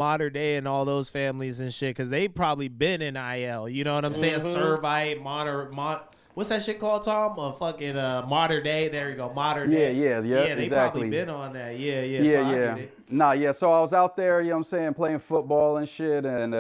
Modern Day and all those families and shit, because they probably been in IL. You know what I'm saying? Servite, what's that shit called, Tom? A fucking Modern Day. There you go, Modern Day. Yeah, they exactly. probably been on that. Yeah. So I get it. Nah, yeah. So I was out there, you know what I'm saying, playing football and shit, and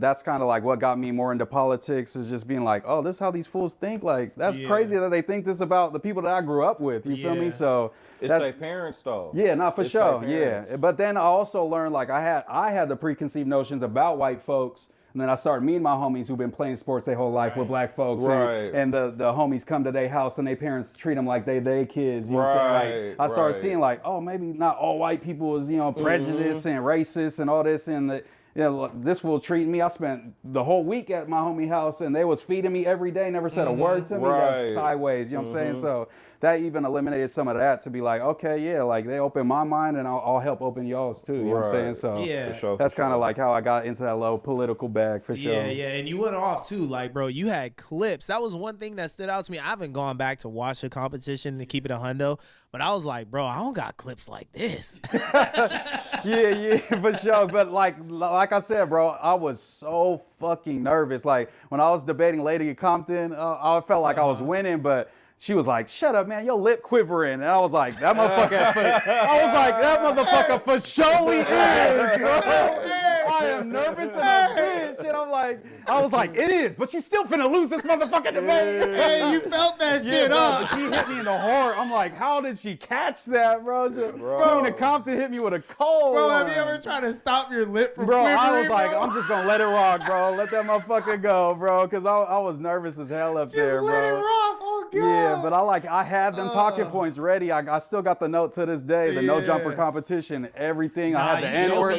that's kind of like what got me more into politics, is just being like, oh, this is how these fools think. Like, that's crazy that they think this about the people that I grew up with. You feel me? So it's their parents though. Yeah, not for sure. Yeah, but then I also learned, like, I had the preconceived notions about white folks. And then I started meeting my homies who've been playing sports their whole life with black folks. And the homies come to their house and their parents treat them like they kids. You know what I'm saying? Like, I started seeing like, oh, maybe not all white people is, you know, prejudiced and racist and all this. And you know, this fool treating me. I spent the whole week at my homie house and they was feeding me every day, never said a word to me. That's sideways, you know what I'm saying? So that even eliminated some of that, to be like, okay, yeah, like they open my mind and I'll help open y'all's too. You know what I'm saying? So that's kind of like how I got into that little political bag for sure. Yeah. And you went off too. Like, bro, you had clips. That was one thing that stood out to me. I haven't gone back to watch the competition to keep it a hundo, but I was like, bro, I don't got clips like this. yeah, for sure. But like I said, bro, I was so fucking nervous. Like when I was debating Lady Compton, I felt like I was winning, but she was like, shut up, man, your lip quivering. And I was like, that motherfucker for surely is, bro. I am nervous as a bitch. And I was like, it is, but you still finna lose this motherfucking debate. Hey, you felt that shit, but she hit me in the heart. I'm like, how did she catch that, bro? Lady Compton hit me with a cold. Bro, have you ever tried to stop your lip from quivering, I was like, I'm just gonna let it rock, bro. Let that motherfucker go, bro. Cause I was nervous as hell up there, bro. Just let it rock. Oh God. Yeah, but I had them talking points ready. I still got the note to this day, the no jumper competition, everything. I had the N-word.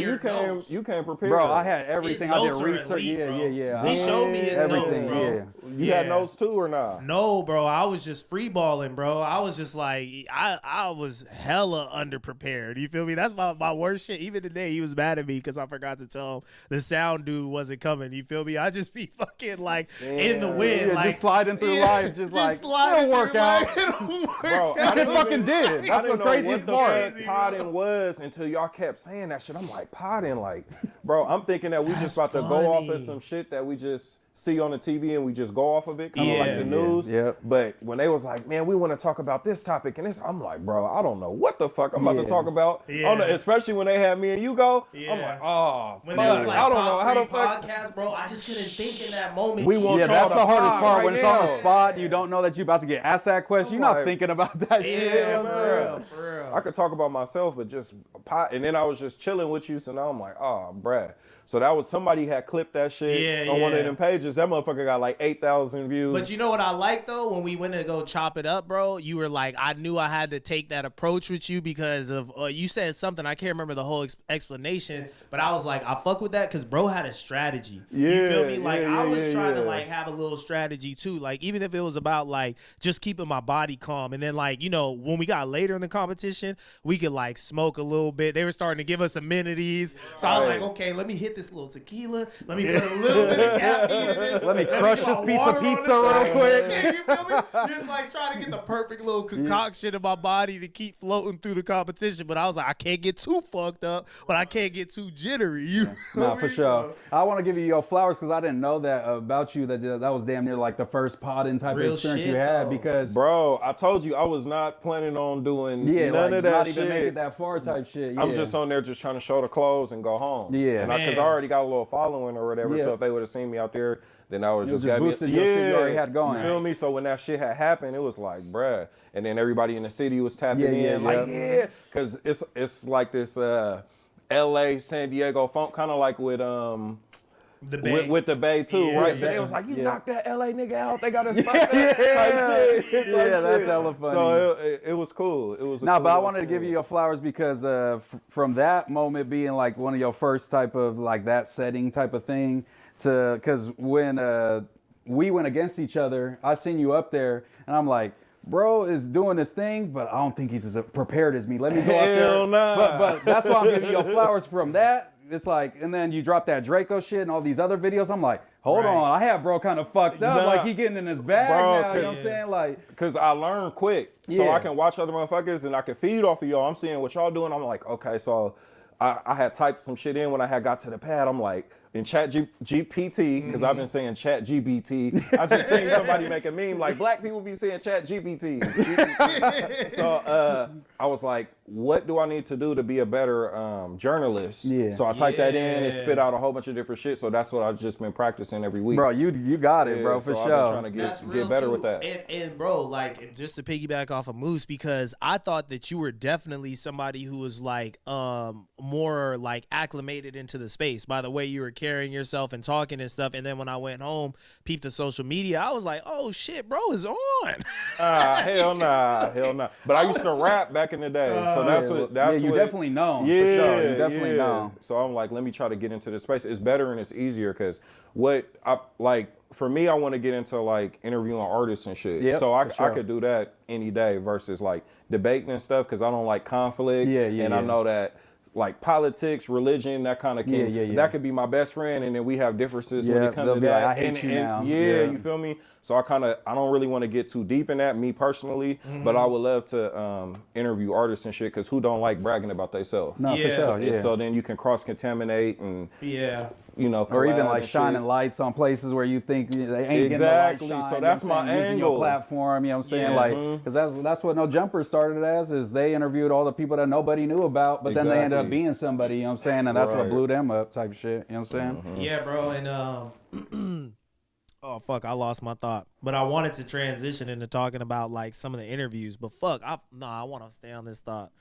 You came prepared. Bro, I had everything. I did research. Yeah. He showed me his notes, bro. You had notes too or not? No, bro. I was just free balling, bro. I was just like, I was hella underprepared. You feel me? That's my worst shit. Even today, he was mad at me because I forgot to tell him the sound dude wasn't coming. You feel me? I just be fucking like in the wind, like just sliding through life, just like it'll work out. Bro, it fucking did. That's the craziest part. Podding was until y'all kept saying that shit. I'm like, podding, like, bro, I'm thinking that we just about to go off of some shit that we just see on the TV and we just go off of it, kind of like the news. But when they was like, man, we want to talk about this topic and this, I'm like, bro, I don't know what the fuck I'm about to talk about. Especially when they had me and you go. I'm like, oh, when they was like, I don't know how to podcast, bro. I just couldn't think in that moment. We want that's the hardest part when it's on the spot. You don't know that you're about to get asked that question. You're not thinking about that shit. Yeah, for real. I could talk about myself, but just pot. And then I was just chilling with you, so now I'm like, oh, bruh. So that was, somebody had clipped that shit on one of them pages. That motherfucker got like 8,000 views. But you know what I like though? When we went to go chop it up, bro, you were like, I knew I had to take that approach with you because of, you said something, I can't remember the whole explanation, but I was like, I fuck with that because bro had a strategy. You feel me? Like I was trying to like have a little strategy too. Like even if it was about like just keeping my body calm. And then like, you know, when we got later in the competition, we could like smoke a little bit. They were starting to give us amenities. So I was like, okay, let me hit this little tequila. Let me put a little bit of caffeine in this. Let me crush this piece of pizza real quick. Yeah, you feel me? Just like trying to get the perfect little concoction in my body to keep floating through the competition. But I was like, I can't get too fucked up, but I can't get too jittery. You nah, for sure. I want to give you your flowers because I didn't know that about you. That was damn near like the first podding type real of experience shit, you had. Though. Because bro, I told you I was not planning on doing none of that not shit. Even make it that far type shit. I'm just on there just trying to show the clothes and go home. Yeah, because I already got a little following or whatever. So if they would have seen me out there, then I would just got boosted your shit you already had going. You feel me? So when that shit had happened, it was like, bruh. And then everybody in the city was tapping in, because it's like this L.A. San Diego funk, kind of like with the Bay. With the Bay too, right? So they was like, you knocked that LA nigga out. They got us like that. That's hella funny. So it was cool. It was but I wanted to give you your flowers because from that moment being like one of your first type of like that setting type of thing to, because when we went against each other, I seen you up there and I'm like, bro is doing this thing, but I don't think he's as prepared as me. Let me go up there. Nah. But that's why I'm giving you your flowers from that. It's like, and then you drop that Draco shit and all these other videos. I'm like, hold on, I have bro kind of fucked up. Like he getting in his bag now. You know what I'm saying? Like, because I learned quick, so I can watch other motherfuckers and I can feed off of y'all. I'm seeing what y'all doing. I'm like, okay, so I had typed some shit in when I had got to the pad. I'm like, in Chat GPT, because I've been saying Chat GBT. I just seen somebody make a meme like black people be saying Chat GPT. So I was like, what do I need to do to be a better journalist? Yeah. So I typed that in and spit out a whole bunch of different shit. So that's what I've just been practicing every week. Bro, you got it, bro, for sure. I've been trying to get better with that. And bro, like just to piggyback off of Moose, because I thought that you were definitely somebody who was like more like acclimated into the space by the way you were carrying yourself and talking and stuff. And then when I went home, peeped the social media, I was like, oh shit, bro is on. Hell nah. But I used to rap back in the day. So that's you what, definitely known. Yeah, for sure. You definitely known. So I'm like, let me try to get into this space. It's better and it's easier because for me, I want to get into like interviewing artists and shit. Yep, so I could do that any day versus like debating and stuff because I don't like conflict. I know that like politics, religion, that kind of thing. That could be my best friend, and then we have differences when it comes to that. Like, I hate you now. You feel me? So I don't really want to get too deep in that, me personally, but I would love to interview artists and shit, because who don't like bragging about themselves? No, for sure. So then you can cross-contaminate and you know, or even like shining lights on places where you think they ain't getting the light shine. So that's my angle. Using your platform, you know what I'm saying? Like, because that's what No Jumper started as, is they interviewed all the people that nobody knew about, but then they ended up being somebody, you know what I'm saying? And that's what blew them up type shit, you know what I'm saying? Yeah, bro, and oh fuck, I lost my thought. But I wanted to transition into talking about like some of the interviews, but fuck, I want to stay on this thought.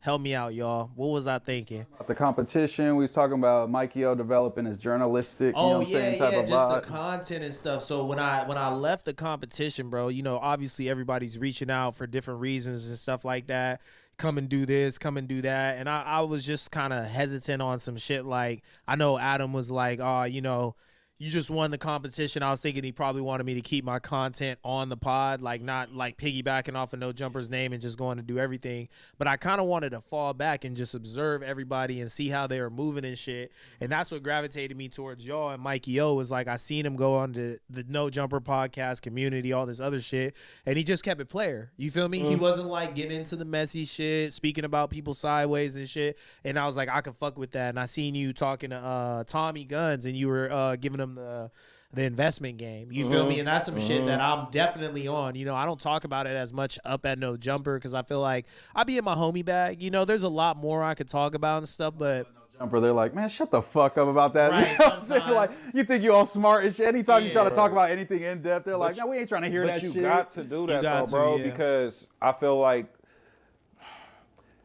Help me out, y'all. What was I thinking? The competition. We was talking about Mikey O developing his journalistic, you know what I'm saying, type of just vibe. The content and stuff. So when I left the competition, bro, you know, obviously everybody's reaching out for different reasons and stuff like that. Come and do this, come and do that. And I was just kind of hesitant on some shit. Like, I know Adam was like, oh, you know, you just won the competition. I was thinking he probably wanted me to keep my content on the pod, like not like piggybacking off of No Jumper's name and just going to do everything. But I kind of wanted to fall back and just observe everybody and see how they were moving and shit. And that's what gravitated me towards y'all. And Mikey O was like, I seen him go on to the No Jumper podcast community, all this other shit. And he just kept it player. You feel me? He wasn't like getting into the messy shit, speaking about people sideways and shit. And I was like, I could fuck with that. And I seen you talking to Tommy Guns, and you were giving him the investment game. You feel me? And that's some shit that I'm definitely on. You know, I don't talk about it as much up at No Jumper because I feel like I be in my homie bag. You know, there's a lot more I could talk about and stuff, but Jumper, they're like, man, shut the fuck up about that. Right, you know sometimes. Like, you think you all smart and shit. Anytime you try to talk about anything in depth, they're like, no, we ain't trying to hear that shit. But you got to do that though, bro, because I feel like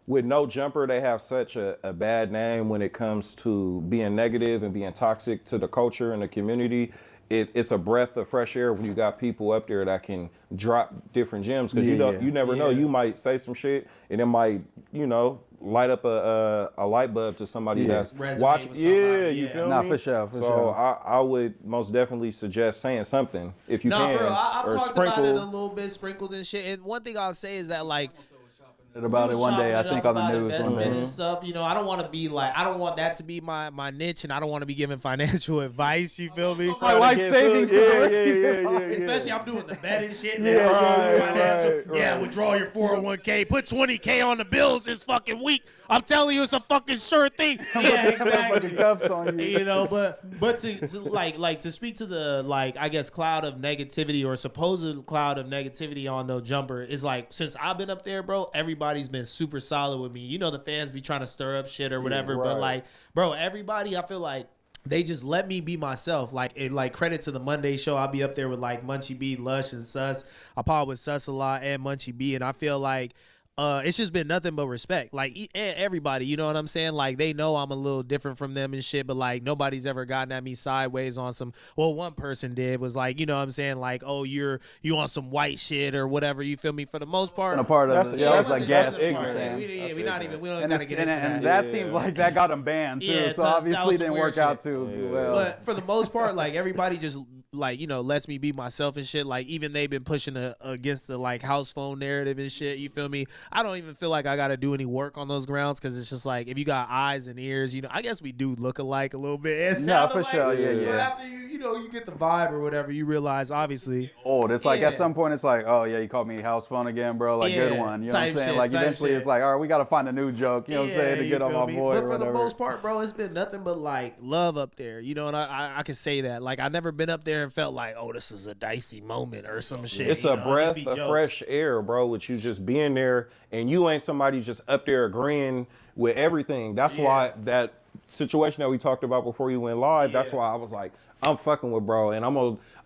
with No Jumper, they have such a bad name when it comes to being negative and being toxic to the culture and the community. It's a breath of fresh air when you got people up there that can drop different gems, because you never know. You might say some shit and it might, you know, light up a light bulb to somebody that's watching. You feel me? For sure. So I would most definitely suggest saying something if you can. For real, I've talked about it a little bit, sprinkled and shit. And one thing I'll say is that, like, about it one day, I think, on the news. Investment and stuff. You know, I don't want to be like, I don't want that to be my niche, and I don't want to be giving financial advice. You feel me? My life savings. Especially, I'm doing the betting shit. Withdraw your 401k. Put 20K on the bills this fucking week. I'm telling you, it's a fucking sure thing. Yeah, exactly. You know, but to speak to the, like, I guess, cloud of negativity or supposed cloud of negativity on No Jumper is like, since I've been up there, bro, everybody's been super solid with me. You know, the fans be trying to stir up shit or whatever, but like, bro, everybody, I feel like they just let me be myself. Like, credit to the Monday show. I'll be up there with like Munchie B, Lush, and Sus. I pod with Sus a lot and Munchie B, and I feel like it's just been nothing but respect. Like, everybody, you know what I'm saying? Like, they know I'm a little different from them and shit, but like, nobody's ever gotten at me sideways on some, well, one person did, was like, you know what I'm saying? Like, oh, you on some white shit or whatever, you feel me? For the most part. A part of it. Yeah, it's like gas. We don't gotta get into that. And that seems like that got him banned too, so obviously didn't work out too well. But for the most part, like, everybody just like, you know, lets me be myself and shit. Like, even they've been pushing against the like house phone narrative and shit. You feel me? I don't even feel like I got to do any work on those grounds because it's just like, if you got eyes and ears, you know, I guess we do look alike a little bit. No, for sure. Yeah. But after you know, you get the vibe or whatever, you realize, obviously. Old. It's like at some point, it's like, oh yeah, you called me house phone again, bro. Like, good one. You know what I'm saying? Shit, like, eventually it's like, all right, we got to find a new joke. You know what I'm saying? To get off my boy. But for the most part, bro, it's been nothing but like love up there. You know, and I can say that. Like, I've never been up there and felt like, oh, this is a dicey moment or some shit. It's a breath of fresh air, bro, with you just being there, and you ain't somebody just up there agreeing with everything. That's why that situation that we talked about before you went live, that's why I was like, I'm fucking with bro, and I'm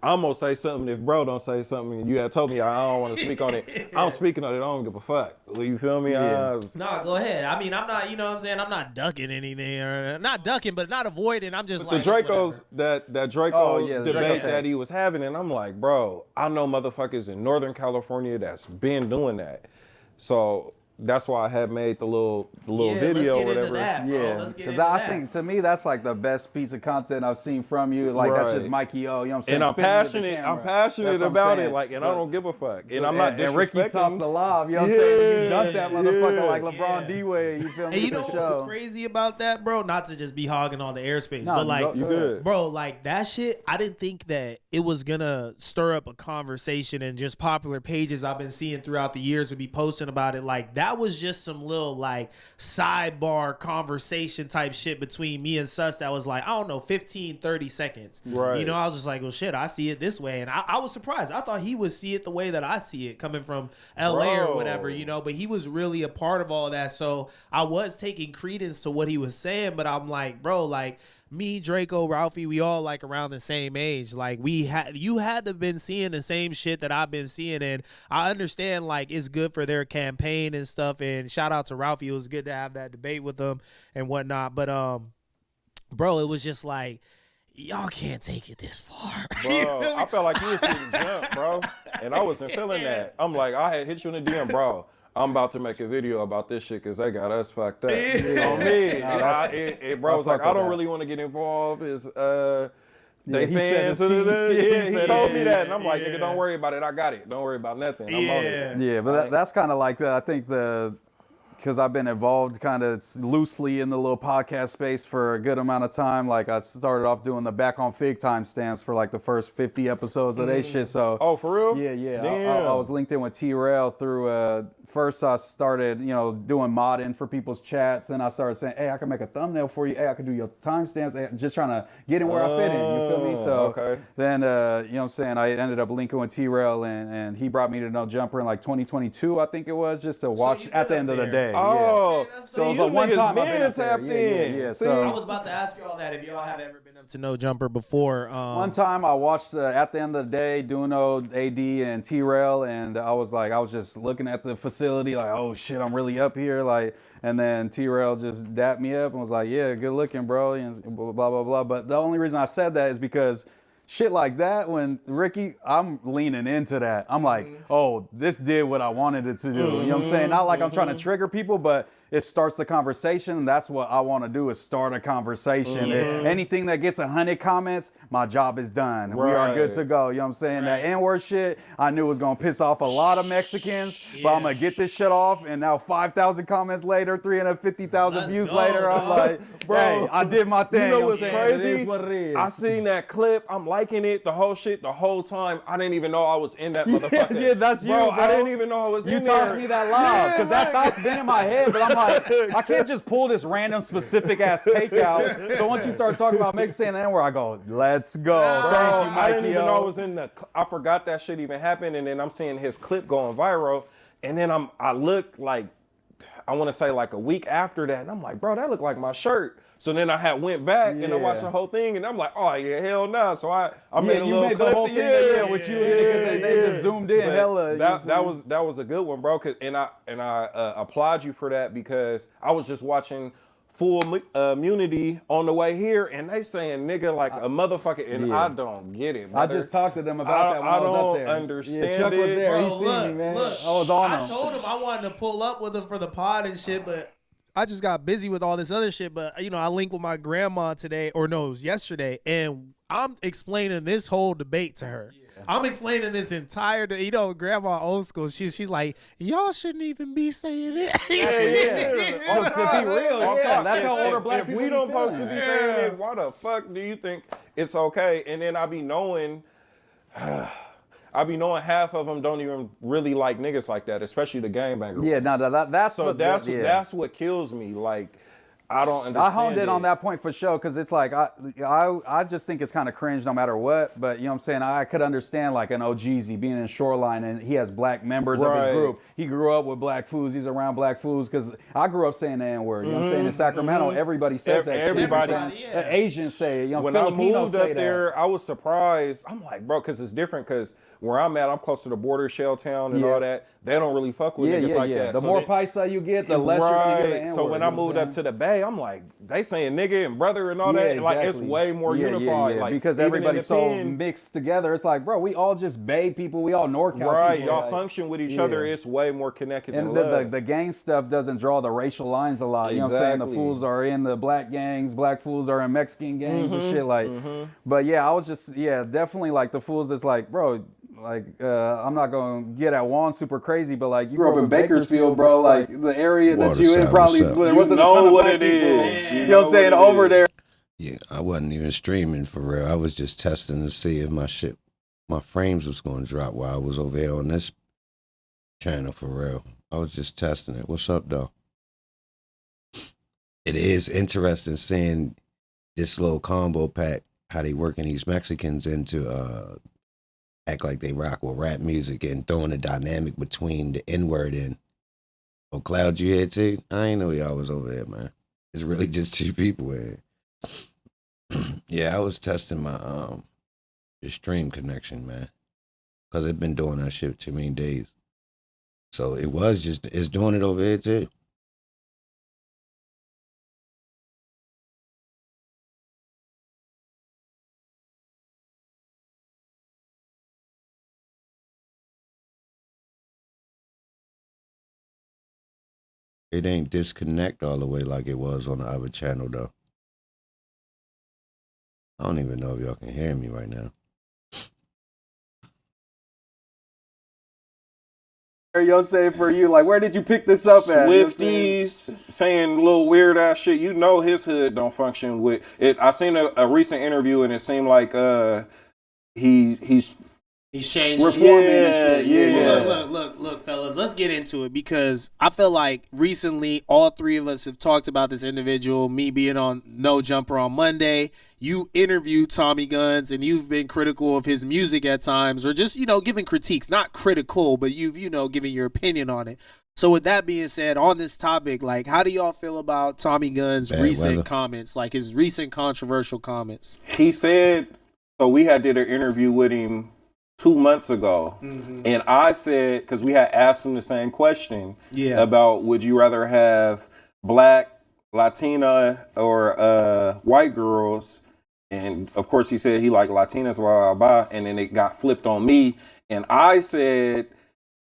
gonna say something if bro don't say something. And you had told me I don't want to speak on it. I'm speaking on it. I don't give a fuck. You feel me? No, go ahead. I mean, I'm not. You know what I'm saying? I'm not ducking anything, or not ducking, but not avoiding. I'm just like the Dracos that Draco debate that he was having, and I'm like, bro, I know motherfuckers in Northern California that's been doing that, so. That's why I had made the little video or whatever. Because I think to me that's like the best piece of content I've seen from you. Like that's just Mikey O. You know what I'm saying? And I'm passionate about it. Like, and I don't give a fuck. And I'm not disrespecting. And Ricky tossed the lob. You know what I'm saying? You dunked that motherfucker like LeBron D-Wade. You feel me? And you know what's crazy about that, bro? Not to just be hogging all the airspace, but like, bro, like that shit. I didn't think that it was gonna stir up a conversation, and just popular pages I've been seeing throughout the years would be posting about it. Like that was just some little like sidebar conversation type shit between me and Sus that was like, I don't know, 15, 30 seconds. Right. You know, I was just like, well, shit, I see it this way. And I was surprised. I thought he would see it the way that I see it coming from LA or whatever, you know, but he was really a part of all that. So I was taking credence to what he was saying, but I'm like, bro, like, me, Draco, Ralphie, we all like around the same age. Like you had to been seeing the same shit that I've been seeing, and I understand like it's good for their campaign and stuff. And shout out to Ralphie, it was good to have that debate with them and whatnot. But bro, it was just like, y'all can't take it this far. Bro, I felt like you was getting jumped, bro, and I wasn't feeling that. I'm like, I had hit you in the DM, bro. I'm about to make a video about this shit because they got us fucked up. On me. Bro was like, I don't really want to get involved. Is they fans? He told me that. And I'm like, nigga, don't worry about it. I got it. Don't worry about nothing. I'm on it. Yeah, but that's kind of like, I think because I've been involved kind of loosely in the little podcast space for a good amount of time. Like I started off doing the Back on Fig timestamps for like the first 50 episodes of they shit. So oh, for real? Yeah. I was linked in with T-Rail through first I started, you know, doing modding for people's chats. Then I started saying, hey, I can make a thumbnail for you. Hey, I can do your timestamps. Just trying to get in where I fit in. You feel me? So then, you know what I'm saying? I ended up linking with T-Rail, and he brought me to No Jumper in like 2022, I think it was, just to watch at the end of the day. Oh, yeah. So it was like one time I've been up there. Yeah. So I was about to ask y'all that if y'all have ever been up to No Jumper before. One time I watched at the end of the day, Duno, AD, and T-Rail, and I was just looking at the facility like, oh shit, I'm really up here, like, and then T-Rail just dapped me up and was like, yeah, good looking, bro, and blah blah blah. But the only reason I said that is because shit like that, when Ricky, I'm leaning into that. I'm like, oh, this did what I wanted it to do. You know what I'm saying? Not like I'm trying to trigger people, but it starts the conversation. And that's what I want to do, is start a conversation. Anything that gets 100 comments, my job is done. We are good to go. You know what I'm saying? That N-word shit, I knew was going to piss off a lot of Mexicans, but I'm going to get this shit off. And now 5,000 comments later, 350,000 views later, I'm like, bro, hey, I did my thing. You know what's crazy? It is what it is. I seen that clip. I'm liking it, the whole shit, the whole time. I didn't even know I was in that motherfucker. Yeah, that's you, bro. I didn't even know I was in there. You tossed me that live, because that thought's been in my head, but I'm like, I can't just pull this random specific ass takeout. So once you start talking about Mexican and where I go, let's go. Thank you, Mikey. I didn't even know I was in I forgot that shit even happened, and then I'm seeing his clip going viral, and then I look like, I want to say like a week after that, and I'm like, bro, that looked like my shirt. So then I went back and I watched the whole thing, and I'm like, oh yeah, hell no. So I made a little clip. The whole thing with you, and they just zoomed in. Hella. That was a good one, bro. And I applaud you for that, because I was just watching Full Immunity on the way here, and they saying nigga like a motherfucker, and I don't get it, brother. I just talked to them about that when I was up there. I don't understand it. Chuck was there. Bro, he seen me, man. I was on him. I told him I wanted to pull up with him for the pod and shit, but I just got busy with all this other shit. But, you know, I linked with my grandma today, or no, it was yesterday, and I'm explaining this whole debate to her. I'm explaining this entire, grandma old school. She's like, y'all shouldn't even be saying it. To be real, that's how older black people. If we don't supposed to be saying it, why the fuck do you think it's okay? And then I be knowing half of them don't even really like niggas like that, especially the gangbangers. Yeah, no, that's what kills me. Like, I don't understand. I honed in on that point for sure, because it's like I just think it's kind of cringe no matter what. But you know what I'm saying, I could understand like an OGZ being in Shoreline and he has black members of his group. He grew up with black foods. He's around black foods, because I grew up saying the N-word. You know what I'm saying? In Sacramento, everybody says that. Everybody, shit. Asians say it. When Filipinos I moved up there, I was surprised. I'm like, bro, because it's different. Because where I'm at, I'm close to the border, Shelltown, and all that. They don't really fuck with niggas like that. The more paisa you get, the less you're gonna get an N-word. So when I moved up to the Bay, I'm like, they saying nigga and brother and all that. Exactly. Like, it's way more unified. Like, because everybody's so mixed together. It's like, bro, we all just Bay people. We all NorCal people. Right, y'all function with each other. It's way more connected than love. The gang stuff doesn't draw the racial lines a lot. You know what I'm saying? The fools are in the black gangs. Black fools are in Mexican gangs and shit. Like, but yeah, I was just, definitely like the fools that's like, bro, like, I'm not going to get at Juan super crazy, but like, you grew up in Bakersfield, bro, like the area that you in probably, there wasn't a ton of black people. You know what I'm saying, over there. Yeah, I wasn't even streaming for real. I was just testing to see if my frames was going to drop while I was over here on this channel for real. I was just testing it. What's up, though? It is interesting seeing this little combo pack, how they working these Mexicans into act like they rock with rap music and throwing a dynamic between the N-word and Cloud, you here too? I ain't know y'all was over there, man. It's really just two people in. Yeah, I was testing my the stream connection, man, because it's been doing that shit too many days. So it's doing it over here too. It ain't disconnect all the way like it was on the other channel, though. I don't even know if y'all can hear me right now. Yo, say for you, like, where did you pick this up at? Swifties saying little weird ass shit. You know his hood don't function with it. I seen a recent interview and it seemed like he's changing. Reforming and shit. Well, look, fellas, let's get into it, because I feel like recently all three of us have talked about this individual, me being on No Jumper on Monday. You interviewed Tommy Guns and you've been critical of his music at times, or just, giving critiques, not critical, but you've, given your opinion on it. So with that being said, on this topic, like, how do y'all feel about Tommy Guns' recent comments, like his recent controversial comments? He said, so we did an interview with him 2 months ago, and I said, because we had asked him the same question about would you rather have black, Latina, or white girls, and of course he said he liked Latinas, and then it got flipped on me, and I said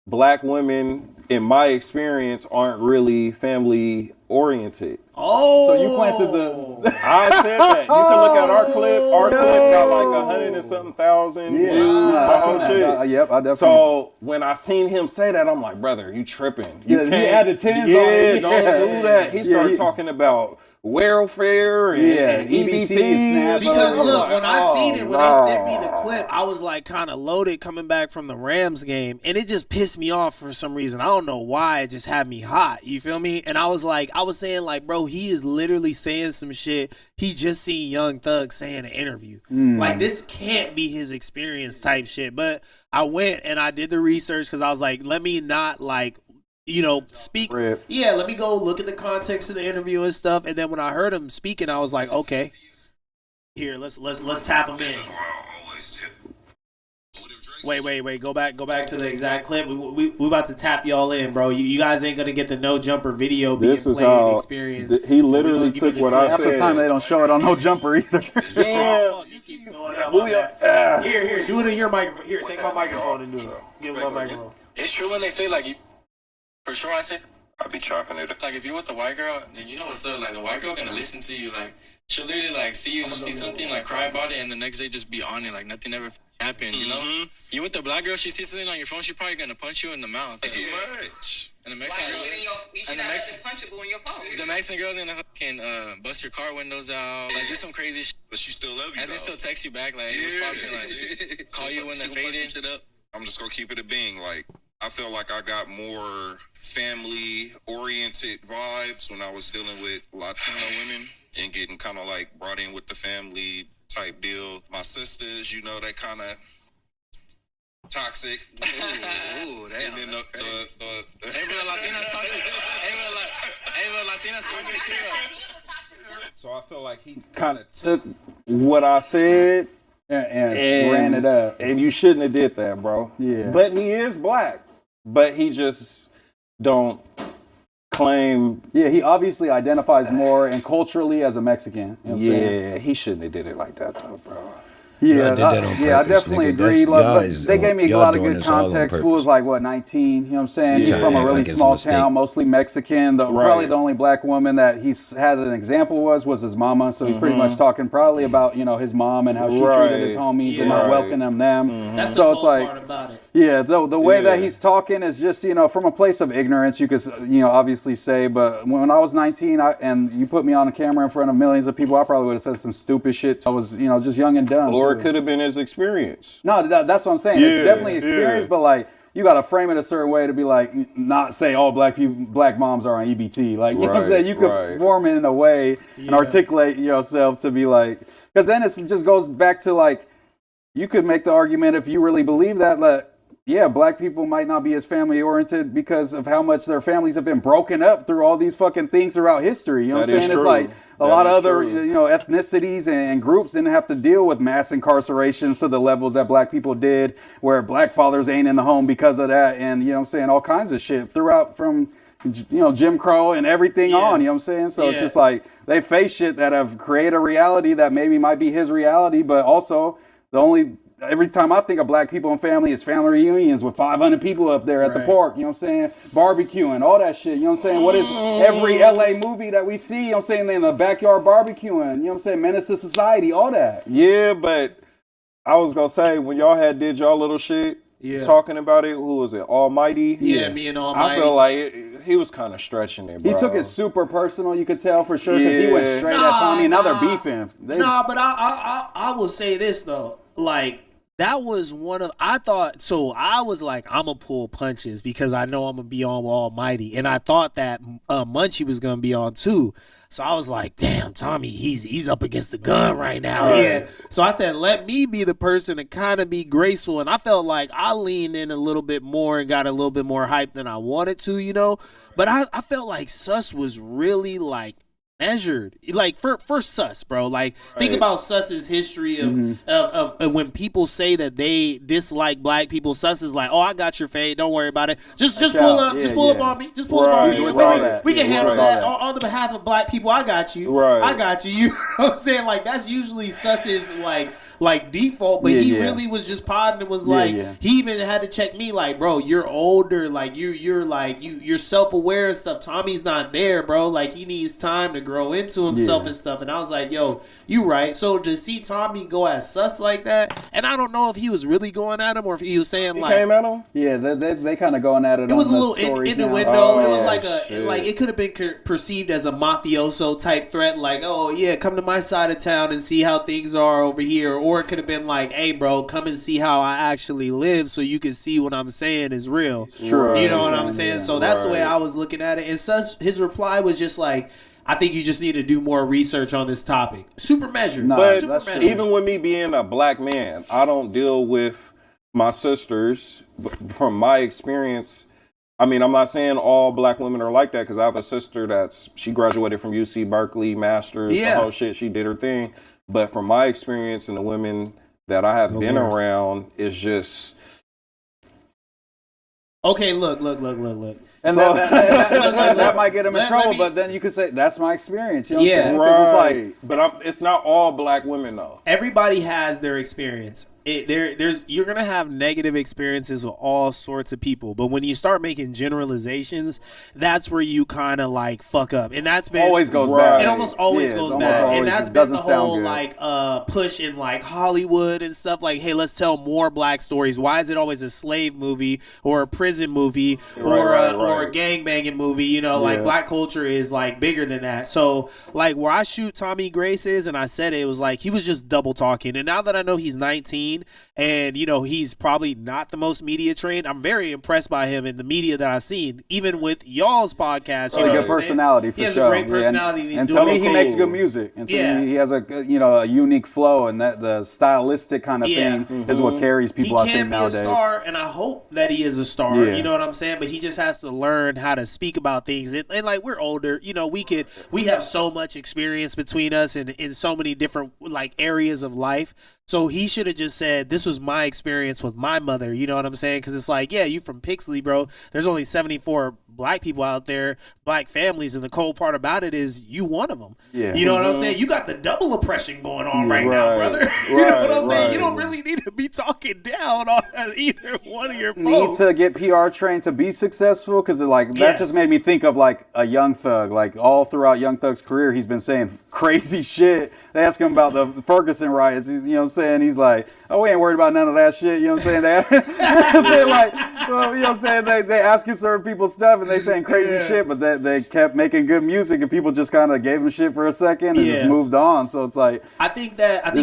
black women, in my experience, aren't really family oriented. Oh, so you planted the. I said that. You can look at our clip. Our clip got like 100 and something thousand views. The whole shit. Yep, I definitely. So when I seen him say that, I'm like, brother, you tripping? You can't. He added tens on it. Don't do that. He started talking about welfare and EBT. Because look, when I seen it, when they sent me the clip, I was like kind of loaded coming back from the Rams game, and it just pissed me off for some reason. I don't know why. It just had me hot. You feel me? And I was saying like, bro, he is literally saying some shit he just seen Young Thug say in an interview. Like, this can't be his experience type shit. But I went and I did the research, because I was like, let me not like, speak. Rip. Yeah, let me go look at the context of the interview and stuff. And then when I heard him speaking, I was like, okay, here, let's tap him in. Wait, go back to the exact clip. We about to tap y'all in, bro. You guys ain't gonna get the No Jumper video being played experience. He literally took what I said. Half the time they don't show it on No Jumper either. Damn. Here, do it in your microphone. Here, take my microphone and do it. Give him my microphone. It's true when they say like, for sure I said, I be chopping it up. Like if you with the white girl, then you know what's up. Like the white girl gonna listen to you. Like she'll literally like see something, like cry about it, and the next day just be on it, like nothing ever happened. You know? You with the black girl, she sees something on your phone, she probably gonna punch you in the mouth. Too much. And the Mexican girl, the Mexican girl's gonna fucking bust your car windows out, like do some crazy shit. But she still love you, and then still text you back, like like call you when they're fading. I'm just gonna keep it a being. Like I feel like I got more family oriented vibes when I was dealing with Latino women and getting kind of like brought in with the family type deal. My sisters, you know, they kind of toxic. Ooh, and then the Latinas toxic. Latinas toxic too. So I feel like he kind of took what I said and ran it up. And you shouldn't have did that, bro. Yeah. But he is black. But he just don't claim. Yeah, he obviously identifies more and culturally as a Mexican. You know what I'm saying? He shouldn't have did it like that, though, bro. Yeah, did that on I purpose, definitely nigga. agree. They gave me a y'all lot of doing good this all on context. purpose. Fool was like, what, 19? You know what I'm saying? He's Yeah, from a really like it's a small mistake. town, mostly Mexican. Probably the only black woman that he's had an example was his mama. So he's pretty much talking probably about, you know, his mom and how she treated his homies and not welcoming them. That's so the it's cool like, part about it. yeah, the way that he's talking is just, you know, from a place of ignorance, you could, you know, obviously say. But when I was 19 and you put me on a camera in front of millions of people, I probably would have said some stupid shit. I was, you know, just young and dumb. Or it could have been his experience. No, that's what I'm saying. It's definitely experience, but like you got to frame it a certain way to be like, not say all black moms are on EBT. Like, you know what I'm saying? You could form it in a way and articulate yourself to be like, because then it just goes back to like, you could make the argument if you really believe that, yeah, black people might not be as family oriented because of how much their families have been broken up through all these fucking things throughout history. You know what I'm saying? It's like a lot of other, you know, ethnicities and groups didn't have to deal with mass incarcerations to the levels that black people did, where black fathers ain't in the home because of that. And, you know what I'm saying? All kinds of shit throughout from, you know, Jim Crow and everything on, you know what I'm saying? So it's just like they face shit that have created a reality that maybe might be his reality, but also every time I think of black people and family, it's family reunions with 500 people up there at the park, you know what I'm saying? Barbecuing, all that shit, you know what I'm saying? What is every LA movie that we see, you know what I'm saying? They in the backyard barbecuing, you know what I'm saying? Menace to Society, all that. Yeah, but I was going to say, when y'all did y'all little shit, talking about it, who was it? Almighty? Yeah, me and Almighty. I feel like he was kind of stretching it, bro. He took it super personal, you could tell for sure, because he went straight at Tommy, and now they're beefing. But I will say this, though. Like, that was one of, I was like, I'm going to pull punches because I know I'm going to be on Almighty. And I thought that Munchie was going to be on too. So I was like, damn, Tommy, he's up against the gun right now. Yeah. So I said, let me be the person to kind of be graceful. And I felt like I leaned in a little bit more and got a little bit more hype than I wanted to, you know. But I felt like Sus was really like measured, like for Sus, bro. Like think about Sus's history of when people say that they dislike black people. Sus is like, oh, I got your fade, don't worry about it. Just pull up, up on me, just pull up on me. We can handle that on the behalf of black people. I got you. I got you. You know what I'm saying? Like that's usually Sus's like default, but he really was just podding and was like, he even had to check me like, bro, you're older, like you're self-aware and stuff. Tommy's not there, bro. Like he needs time to grow into himself and stuff. And I was like, yo, you right. So to see Tommy go at Sus like that, and I don't know if he was really going at him or if he was saying like, came at him? Yeah, they kind of going at it. It was a little innuendo. It was like like it could have been perceived as a mafioso type threat, like, oh yeah, come to my side of town and see how things are over here. Or it could have been like, hey bro, come and see how I actually live so you can see what I'm saying is real. Sure. You know what I'm saying? Yeah. So that's the way I was looking at it. And Sus, his reply was just like, I think you just need to do more research on this topic. Super measured. But super measured. Even with me being a black man, I don't deal with my sisters. From my experience, I mean, I'm not saying all black women are like that because I have a sister she graduated from UC Berkeley, master's, the whole shit. She did her thing. But from my experience and the women that I have been around, it's just... Okay, look. And so, that might get him in trouble, but then you could say, that's my experience. You know what I'm saying? Right. It's like, but it's not all black women, though. Everybody has their experience. You're gonna have negative experiences with all sorts of people, but when you start making generalizations, that's where you kind of like fuck up, and that's been always goes bad. It almost always goes bad, and that's been the whole like push in like Hollywood and stuff. Like, hey, let's tell more black stories. Why is it always a slave movie or a prison movie or a gangbanging movie? You know, like black culture is like bigger than that. So like where I shoot Tommy Grace is, and I said it was like he was just double talking, and now that I know he's 19. And, you know, he's probably not the most media trained. I'm very impressed by him in the media that I've seen, even with y'all's podcast. You know, good personality for sure. He has a great personality. And to me, he makes good music. And to me, he has a unique flow, and that the stylistic kind of thing is what carries people. I think nowadays. He can be a star, and I hope that he is a star. You know what I'm saying? But he just has to learn how to speak about things. And like we're older, you know, we have so much experience between us and in so many different like areas of life. So he should have just said, this was my experience with my mother. You know what I'm saying? Because it's like, yeah, you from Pixley, bro. There's only 74 black people out there, black families. And the cold part about it is you one of them. Yeah. You know what I'm saying? You got the double oppression going on right now, brother. You know what I'm saying? You don't really need to be talking down on either one of your folks. Need to get PR trained to be successful? Because like that just made me think of like a Young Thug. Like all throughout Young Thug's career, he's been saying crazy shit. They ask him about the Ferguson riots. You know what I'm saying? He's like, oh, we ain't worried about none of that shit. You know what I'm saying? You know what I'm saying? They asking certain people stuff and they saying crazy shit, but they kept making good music and people just kind of gave him shit for a second and just moved on. So it's like, I think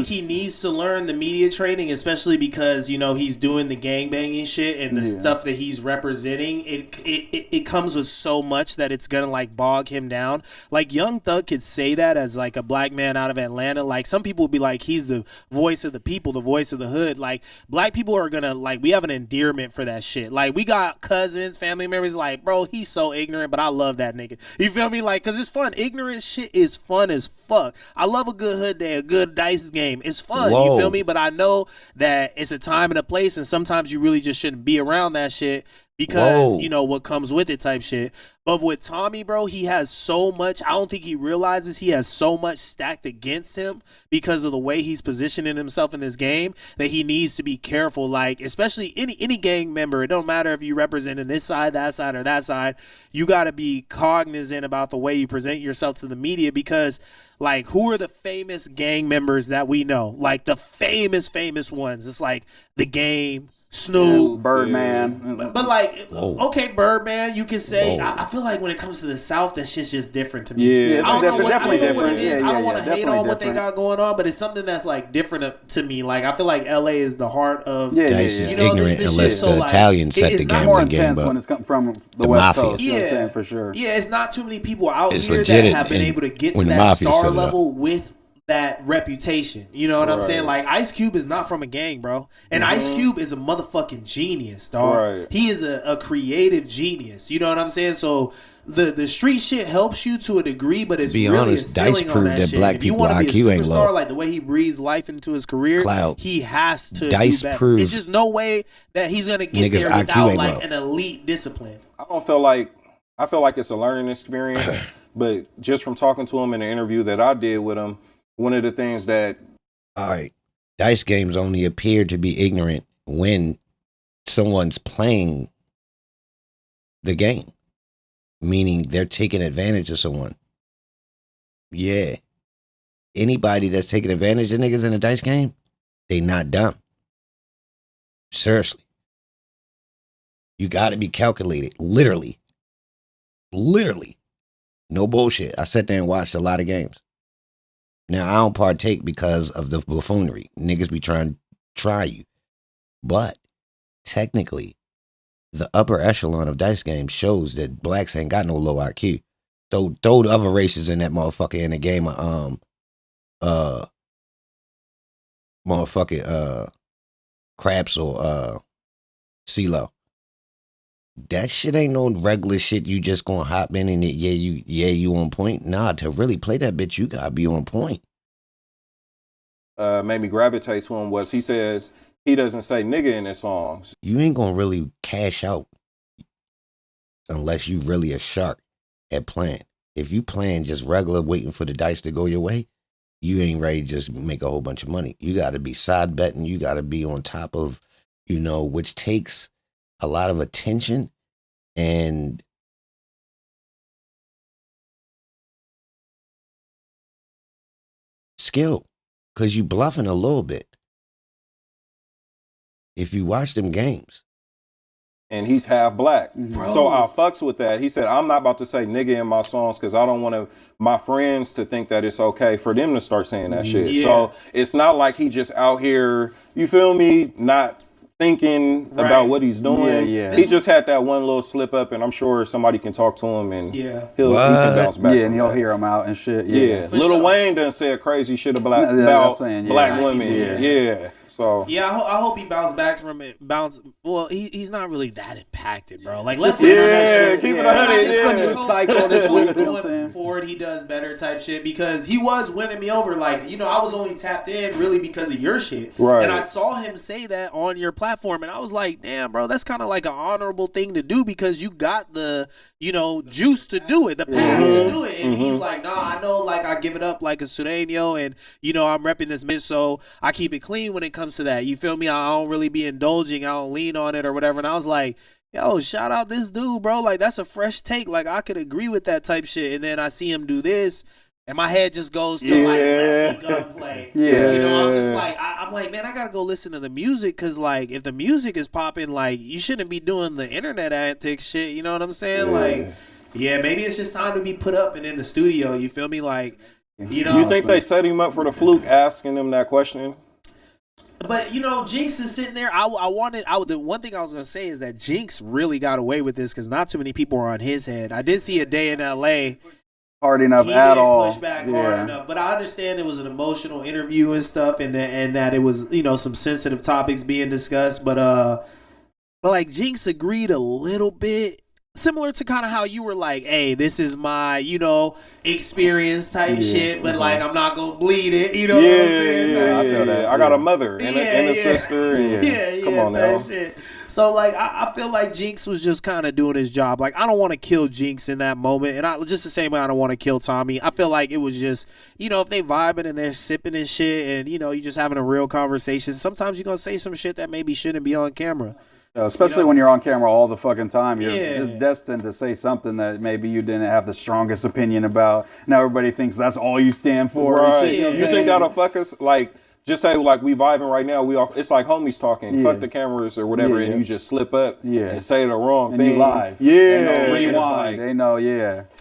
he needs to learn the media training, especially because, you know, he's doing the gangbanging shit and the stuff that he's representing. It comes with so much that it's gonna like bog him down. Like Young Thug could say that as like a black man out of Atlanta. Like some people would be like, he's the voice of the people, the voice of the hood. Like black people are gonna like, we have an endearment for that shit. Like we got cousins, family members like, bro, he's so ignorant, but I love that nigga. You feel me? Like, cause it's fun. Ignorant shit is fun as fuck. I love a good hood day, a good dice game. It's fun. You feel me? But I know that it's a time and a place, and sometimes you really just shouldn't be around that shit because you know what comes with it type shit. But with Tommy, bro, he has so much. I don't think he realizes he has so much stacked against him because of the way he's positioning himself in this game that he needs to be careful. Like, especially any gang member, it don't matter if you represent this side, that side, or that side. You got to be cognizant about the way you present yourself to the media because, like, who are the famous gang members that we know? Like, the famous ones. It's like The Game, Snoop, Birdman. But like, okay, Birdman, you can say. I feel like when it comes to the South, that shit's just different to me. Yeah, I don't know what it is. I don't want to hate on what they got going on, but it's something that's like different to me. Like I feel like LA is the heart of. Dice is ignorant unless the Italians set the gambling game up. When it's coming from the West Coast, yeah, you know what I'm saying, for sure. Yeah, it's not too many people out here that have been able to get to that star level with that reputation. You know what I'm saying? Like Ice Cube is not from a gang, bro. And Ice Cube is a motherfucking genius, dog. He is a creative genius. You know what I'm saying? So the street shit helps you to a degree, but it's be really honest, Dice proved that black people IQ ain't low. Like the way he breathes life into his career, he has to Dice do better. proved It's just no way that he's gonna get there without like an elite discipline. I feel like it's a learning experience, but just from talking to him in the interview that I did with him, one of the things that Dice games only appear to be ignorant when someone's playing the game, meaning they're taking advantage of someone. Yeah. Anybody that's taking advantage of niggas in a dice game, they not dumb. Seriously. You got to be calculated. Literally. No bullshit. I sat there and watched a lot of games. Now, I don't partake because of the buffoonery. Niggas be trying to try you. But technically, the upper echelon of dice games shows that blacks ain't got no low IQ. Throw the other races in that motherfucker in the game of craps or CeeLo. That shit ain't no regular shit you just gonna hop in and you on point. Nah, to really play that bitch, you gotta be on point. Made me gravitate to him was he says he doesn't say nigga in his songs. You ain't gonna really cash out. unless you really a shark at playing. If you playing just regular, waiting for the dice to go your way, you ain't ready to just make a whole bunch of money. You got to be side betting. You got to be on top of, which takes a lot of attention and skill, because you bluffing a little bit if you watch them games. And he's half black. So I fucks with that. He said, I'm not about to say nigga in my songs because I don't want my friends to think that it's okay for them to start saying that shit. Yeah. So it's not like he just out here, you feel me, not thinking about what he's doing. He just had that one little slip up, and I'm sure somebody can talk to him and he can bounce back. Yeah, and he'll hear him out and shit. Lil Wayne done said crazy shit about black women. Yeah. So I hope he bounced back from it. Well, he's not really that impacted, bro. Like let's keep it 100. Going forward, he does better type shit because he was winning me over. Like I was only tapped in really because of your shit, right? And I saw him say that on your platform, and I was like, damn, bro, that's kind of like an honorable thing to do because you got the juice to do it, the pass to do it, and he's like, nah, I know, like I give it up like a Sureño, and I'm repping this mid, so I keep it clean when it comes to that. You feel me? I don't really be indulging. I don't lean on it or whatever. And I was like, yo, shout out this dude, bro. Like, that's a fresh take. Like, I could agree with that type shit. And then I see him do this, and my head just goes to, like, lefty gunplay. I'm just like, I'm like, man, I got to go listen to the music because, like, if the music is popping, like, you shouldn't be doing the internet antics shit. You know what I'm saying? Like, maybe it's just time to be put up and in the studio. You feel me? Like, You think they set him up for the fluke asking him that question? But Jinx is sitting there. The one thing I was gonna say is that Jinx really got away with this because not too many people are on his head. I did see a day in LA. Hard enough at all. Push back hard enough, but I understand it was an emotional interview and stuff, and that it was some sensitive topics being discussed. But like Jinx agreed a little bit. Similar to kind of how you were like, hey, this is my, experience type shit, but like, I'm not going to bleed it, what I'm saying? I feel that. I got a mother and a sister. Come on now. Shit. So like, I feel like Jinx was just kind of doing his job. Like, I don't want to kill Jinx in that moment. And just the same way I don't want to kill Tommy. I feel like it was just, if they vibing and they're sipping and shit and, you're just having a real conversation, sometimes you're going to say some shit that maybe shouldn't be on camera. Especially when you're on camera all the fucking time, you're just destined to say something that maybe you didn't have the strongest opinion about. Now everybody thinks that's all you stand for. Right. You think that'll fuck us? Like, just say like we vibing right now. It's like homies talking. Fuck the cameras or whatever, and you just slip up and say the wrong thing. You live. Yeah. Rewind. They know.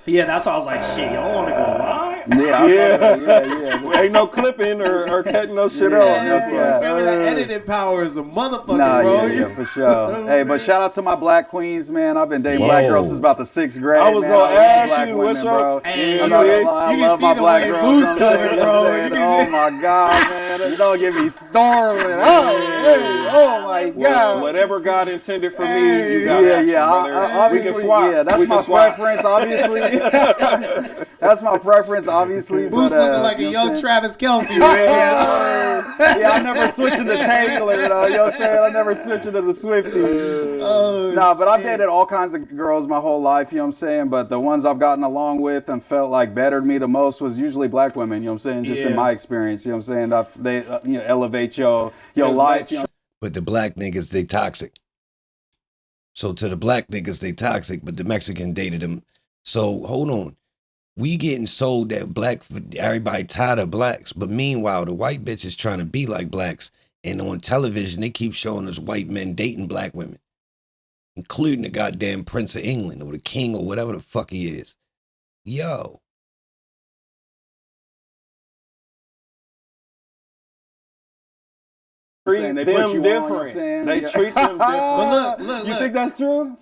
Yeah, that's why I was like, shit, I don't want to go live. Yeah. Ain't no clipping or cutting no shit off. Feel me? That editing power is a motherfucker, bro. Yeah, for sure. Hey, but shout out to my black queens, man. I've been dating black girls since about the 6th grade. I was gonna ask you, what's up? Hey, you can see the way Moose coming, bro. Oh my god, man. Don't get me started. Oh my god. Whatever God intended for me, you got action, brother. Obviously, that's my preference, obviously. That's my preference, obviously. Moose looking like a young Travis Kelce right now. I'm never switching to Taylor, you know what I'm saying? I'm never switching to the Swiftie. But I've dated all kinds of girls my whole life, you know what I'm saying? But the ones I've gotten along with and felt like bettered me the most was usually black women, you know what I'm saying? Just in my experience, you know what I'm saying? They elevate your life. But the black niggas, they toxic. So to the black niggas, they toxic, but the Mexican dated them. So hold on. We getting sold that everybody tired of blacks, but meanwhile, the white bitches trying to be like blacks, and on television, they keep showing us white men dating black women, including the goddamn Prince of England or the king or whatever the fuck he is. Yo. Treat them different. They treat them different. But look. You think that's true?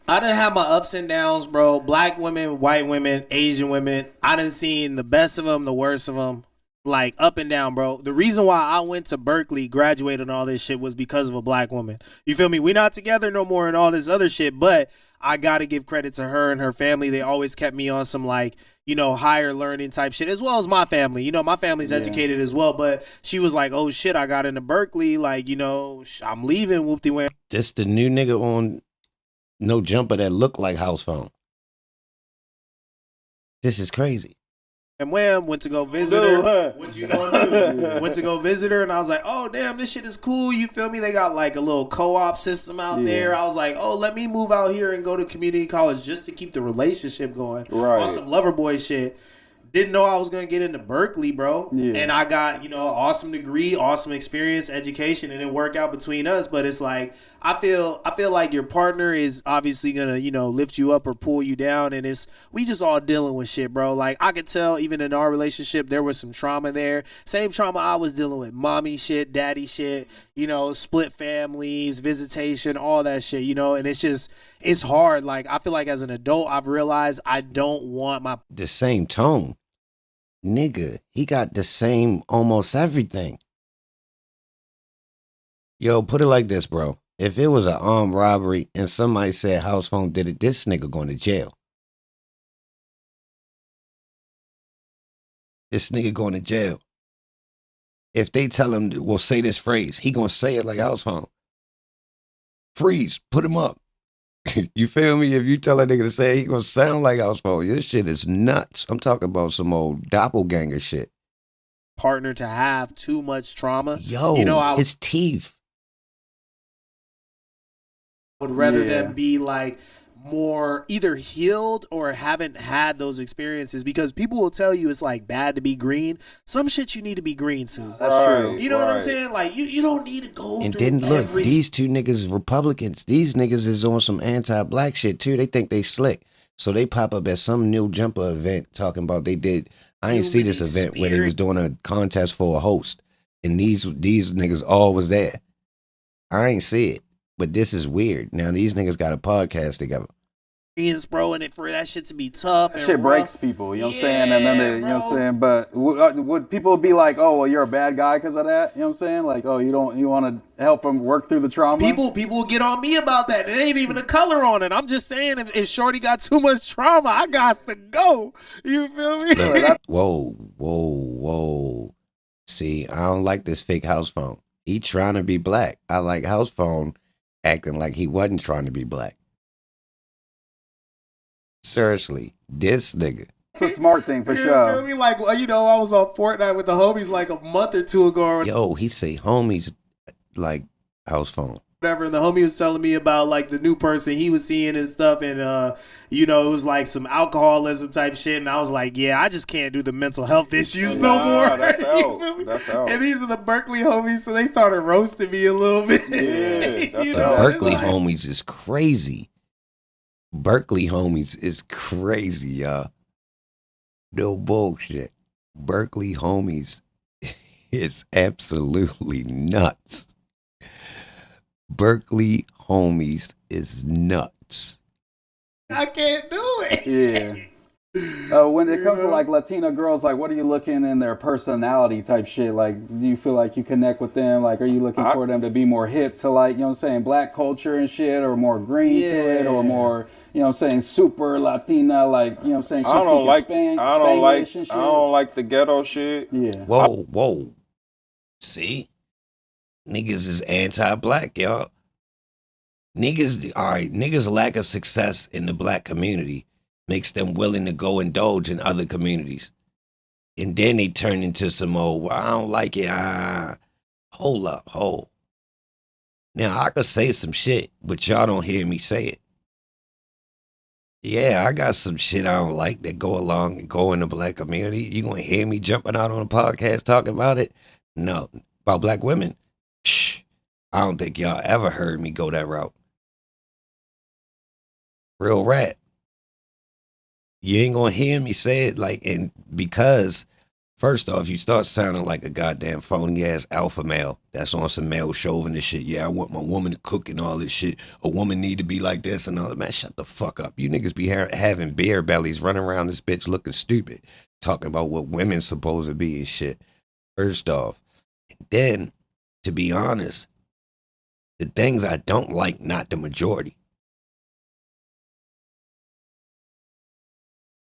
I done have my ups and downs, bro. Black women, white women, Asian women. I done seen the best of them, the worst of them, like up and down, bro. The reason why I went to Berkeley, graduated and all this shit was because of a black woman. You feel me? We not together no more and all this other shit, but I got to give credit to her and her family. They always kept me on some like, higher learning type shit, as well as my family. My family's educated as well, but she was like, oh shit, I got into Berkeley. Like, I'm leaving, whoop-de-wham. This the new nigga on no jumper that looked like house phone. This is crazy. And Wham went to go visit her. What you gonna do? Went to go visit her, and I was like, oh, damn, this shit is cool. You feel me? They got like a little co-op system out there. I was like, oh, let me move out here and go to community college just to keep the relationship going. On some lover boy shit. Didn't know I was going to get into Berkeley, bro. And I got, an awesome degree, awesome experience, education, and it worked out between us. But it's like, I feel like your partner is obviously going to, lift you up or pull you down. And we just all dealing with shit, bro. Like, I could tell even in our relationship, there was some trauma there. Same trauma I was dealing with. Mommy shit, daddy shit, split families, visitation, all that shit, and it's hard. Like, I feel like as an adult, I've realized I don't want the same tone. Nigga, he got the same almost everything. Yo, put it like this, bro. If it was an armed robbery and somebody said house phone did it, this nigga going to jail. This nigga going to jail. If they tell him, well, say this phrase, he gonna say it like house phone. Freeze, put him up. You feel me? If you tell a nigga to say it, he gonna sound like house phone. This shit is nuts. I'm talking about some old doppelganger shit. Partner to have too much trauma. Yo, his teeth. Would rather them be like more either healed or haven't had those experiences, because people will tell you it's like bad to be green. Some shit you need to be green to. That's true. You know what I'm saying? Like you don't need to go and through then look, these two niggas Republicans. These niggas is on some anti-black shit too. They think they slick. So they pop up at some new jumper event talking about they did. I ain't see this event where they was doing a contest for a host. And these niggas all was there. I ain't see it. But this is weird. Now these niggas got a podcast together. Bro, and for that shit to be tough. That shit breaks people, you know what I'm saying? And then they, you know what I'm saying? But would people be like, oh, well, you're a bad guy because of that? You know what I'm saying? Like, oh, you want to help them work through the trauma? People will get on me about that. It ain't even a color on it. I'm just saying, if Shorty got too much trauma, I got to go. You feel me? Whoa. See, I don't like this fake house phone. He trying to be black. I like house phone acting like he wasn't trying to be black. Seriously, this nigga. It's a smart thing for sure. You feel me? Like, I was on Fortnite with the homies like a month or two ago. Yo, he say homies like house phone. Whatever, and the homie was telling me about like the new person he was seeing and stuff, and it was like some alcoholism type shit, and I was like, yeah, I just can't do the mental health issues no more. That's out. And these are the Berkeley homies, so they started roasting me a little bit. Yeah, Berkeley homies is crazy. Berkeley homies is crazy, y'all. No bullshit. Berkeley homies is absolutely nuts. Berkeley homies is nuts. I can't do it. Yeah. When it comes to like Latina girls, like what are you looking in their personality type shit? Like, do you feel like you connect with them? Like, are you looking for them to be more hip to like, you know what I'm saying, black culture and shit, or more green to it, or more, you know what I'm saying, super Latina, like, you know what I'm saying? I don't like the ghetto shit. Yeah. Whoa. See? Niggas is anti-black, y'all. Niggas' lack of success in the black community makes them willing to go indulge in other communities. And then they turn into some old, well, I don't like it. Hold up. Now, I could say some shit, but y'all don't hear me say it. Yeah, I got some shit I don't like that go along and go in the black community. You gonna hear me jumping out on a podcast talking about it? No. About black women? Shh. I don't think y'all ever heard me go that route. Real rap. You ain't gonna hear me say it because first off, you start sounding like a goddamn phony ass alpha male that's on some male chauvinist shit. Yeah, I want my woman to cook and all this shit. A woman need to be like this and all that. Man, shut the fuck up. You niggas be having beer bellies running around this bitch looking stupid, talking about what women's supposed to be and shit. First off. And then, to be honest, the things I don't like, not the majority.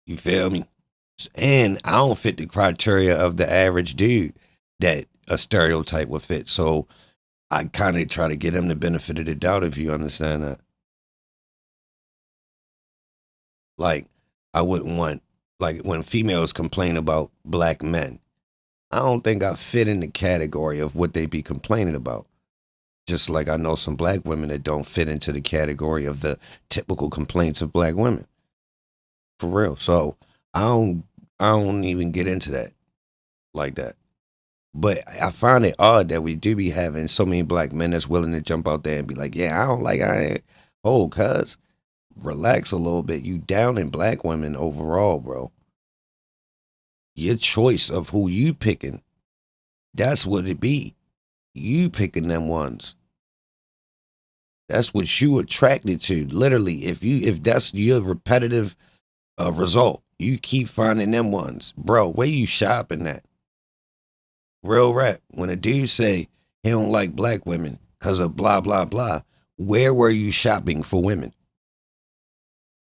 You feel me? And I don't fit the criteria of the average dude that a stereotype would fit. So I kind of try to get him the benefit of the doubt, if you understand that. Like, I wouldn't want, like, when females complain about black men, I don't think I fit in the category of what they be complaining about. Just like I know some black women that don't fit into the category of the typical complaints of black women. For real. So I don't even get into that like that. But I find it odd that we do be having so many black men that's willing to jump out there and be like, yeah, I ain't. Oh, cuz, relax a little bit. You down in black women overall, bro. Your choice of who you picking, that's what it be. You picking them ones. That's what you attracted to. Literally, if that's your repetitive result, you keep finding them ones. Bro, where you shopping at? Real rap. When a dude say he don't like black women because of blah, blah, blah, where were you shopping for women?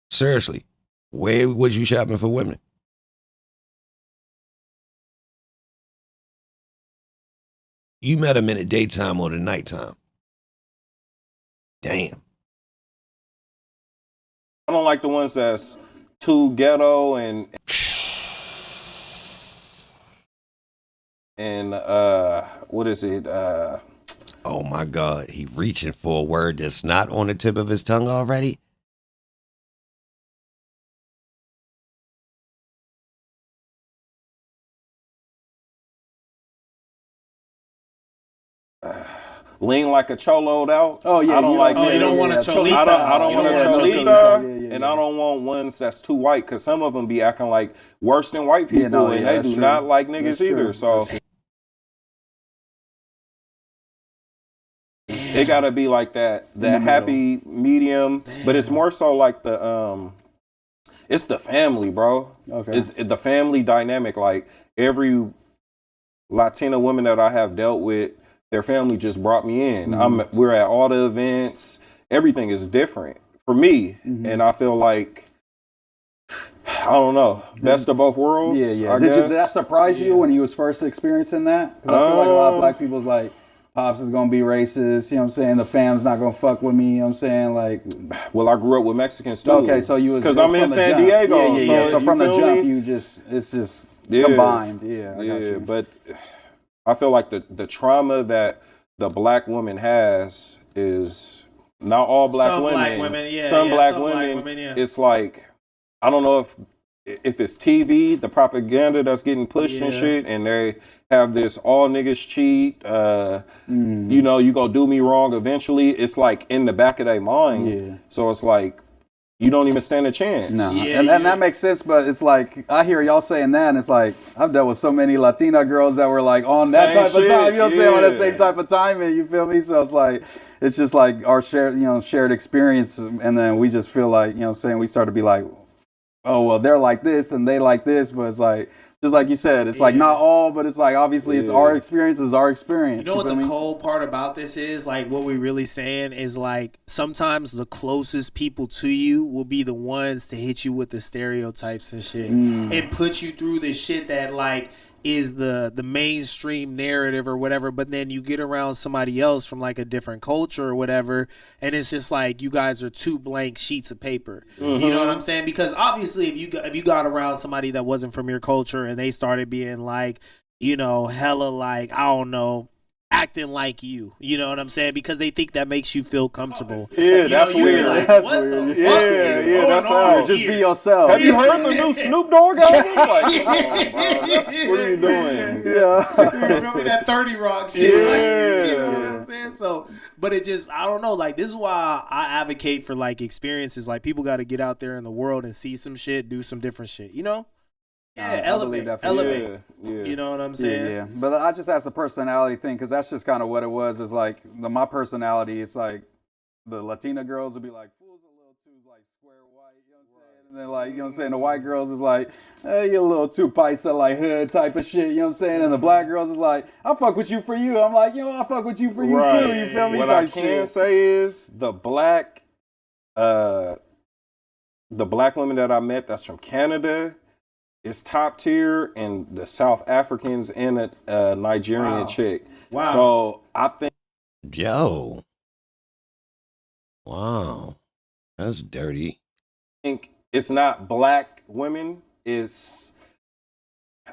Seriously, where was you shopping for women? You met them in the daytime or the nighttime. Damn. I don't like the ones that's too ghetto and what is it? Oh my God, he reaching for a word that's not on the tip of his tongue already? Lean like a choloed out. Oh yeah, I don't like. Oh, you don't want a cholita. I don't want a cholita, Yeah. and I don't want ones that's too white because some of them be acting like worse than white people, and they do not like niggas either. So it gotta be like that happy medium, but it's more so like it's the family, bro. Okay. The family dynamic. Like every Latina woman that I have dealt with, their family just brought me in. We're at all the events. Everything is different for me, and I feel like I don't know. Best of both worlds. Yeah. Did that surprise you when you was first experiencing that? Because I feel like a lot of black people's like, Pops is gonna be racist. You know what I'm saying? The fam's not gonna fuck with me. You know what I'm saying? Like, well, I grew up with Mexicans too. Okay, so you was because I'm in San Diego. Yeah. So from the jump, it's just combined. Yeah. I got you. But I feel like the trauma that the black woman has is not all black women. Some black women. It's like, I don't know if it's TV, the propaganda that's getting pushed and shit, and they have this all niggas cheat. You know, you gonna do me wrong eventually. It's like in the back of their mind. Yeah. So it's like, you don't even stand a chance. No, and that makes sense, but it's like, I hear y'all saying that, and it's like, I've dealt with so many Latina girls that were like on that type of time, you know what I'm saying, on that same type of timing, you feel me? So it's like, it's just like our shared experience, and then we just feel like, you know what I'm saying, we start to be like, oh, well, they're like this, and they like this, but it's like, just like you said, it's like not all, but it's like obviously it's our experience is our experience. You know what the cold part about this is? Like what we're really saying is like sometimes the closest people to you will be the ones to hit you with the stereotypes and shit and put you through the shit that like is the mainstream narrative or whatever, but then you get around somebody else from like a different culture or whatever, and it's just like you guys are two blank sheets of paper. You know what I'm saying? Because obviously if you got around somebody that wasn't from your culture and they started being like, you know, hella like, I don't know, acting like you know what I'm saying? Because they think that makes you feel comfortable. Yeah, that's weird. Like, that's what weird. The fuck is going on? Just be yourself. Have you heard the new Snoop Dogg album? Like, come on, bro. What are you doing? You feel me? That 30 Rock shit. Yeah. Like, you know what I'm saying? So, but it just, I don't know. Like, this is why I advocate for like experiences. Like, people got to get out there in the world and see some shit, do some different shit. You know? Yeah, elevate. Yeah. You know what I'm saying? Yeah. But I just asked a personality thing because that's just kind of what it was. Is like my personality. It's like the Latina girls would be like, "Fool's a little too like square white," you know what I'm saying? And then like, you know what I'm saying, the white girls is like, "Hey, you're a little too paisa, like hood type of shit," you know what I'm saying? And the black girls is like, "I fuck with you for you." I'm like, "Yo, I fuck with you for you too." You feel me? What I can say is the black women that I met that's from Canada. It's top tier, and the South Africans and a Nigerian chick. Wow. So I think. Wow. That's dirty. I think it's not black women, it's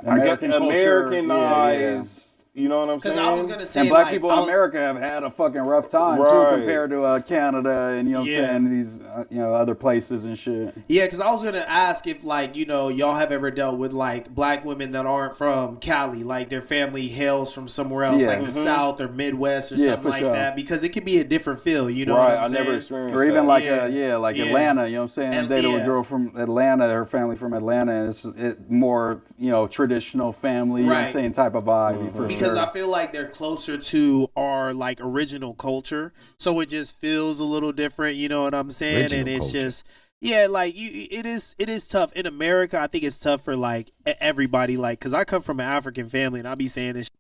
American Americanized. You know what I'm saying? Because I was gonna say, and black people in America have had a fucking rough time too, compared to Canada and what I'm saying, these other places and shit. Yeah, because I was gonna ask if y'all have ever dealt with like black women that aren't from Cali, like their family hails from somewhere else, like the South or Midwest or something like that, because it could be a different feel. You know what I'm saying? I never experienced or even that. like Atlanta. You know what I'm saying? I dated a girl from Atlanta. Her family from Atlanta. And it's more traditional family. You know what I'm saying? Type of vibe. Because I feel like they're closer to our like original culture, so it just feels a little different. You know what I'm saying? Original and it's culture. just it is tough in America. I think it's tough for like everybody, like because I come from an African family, and I'll be saying this.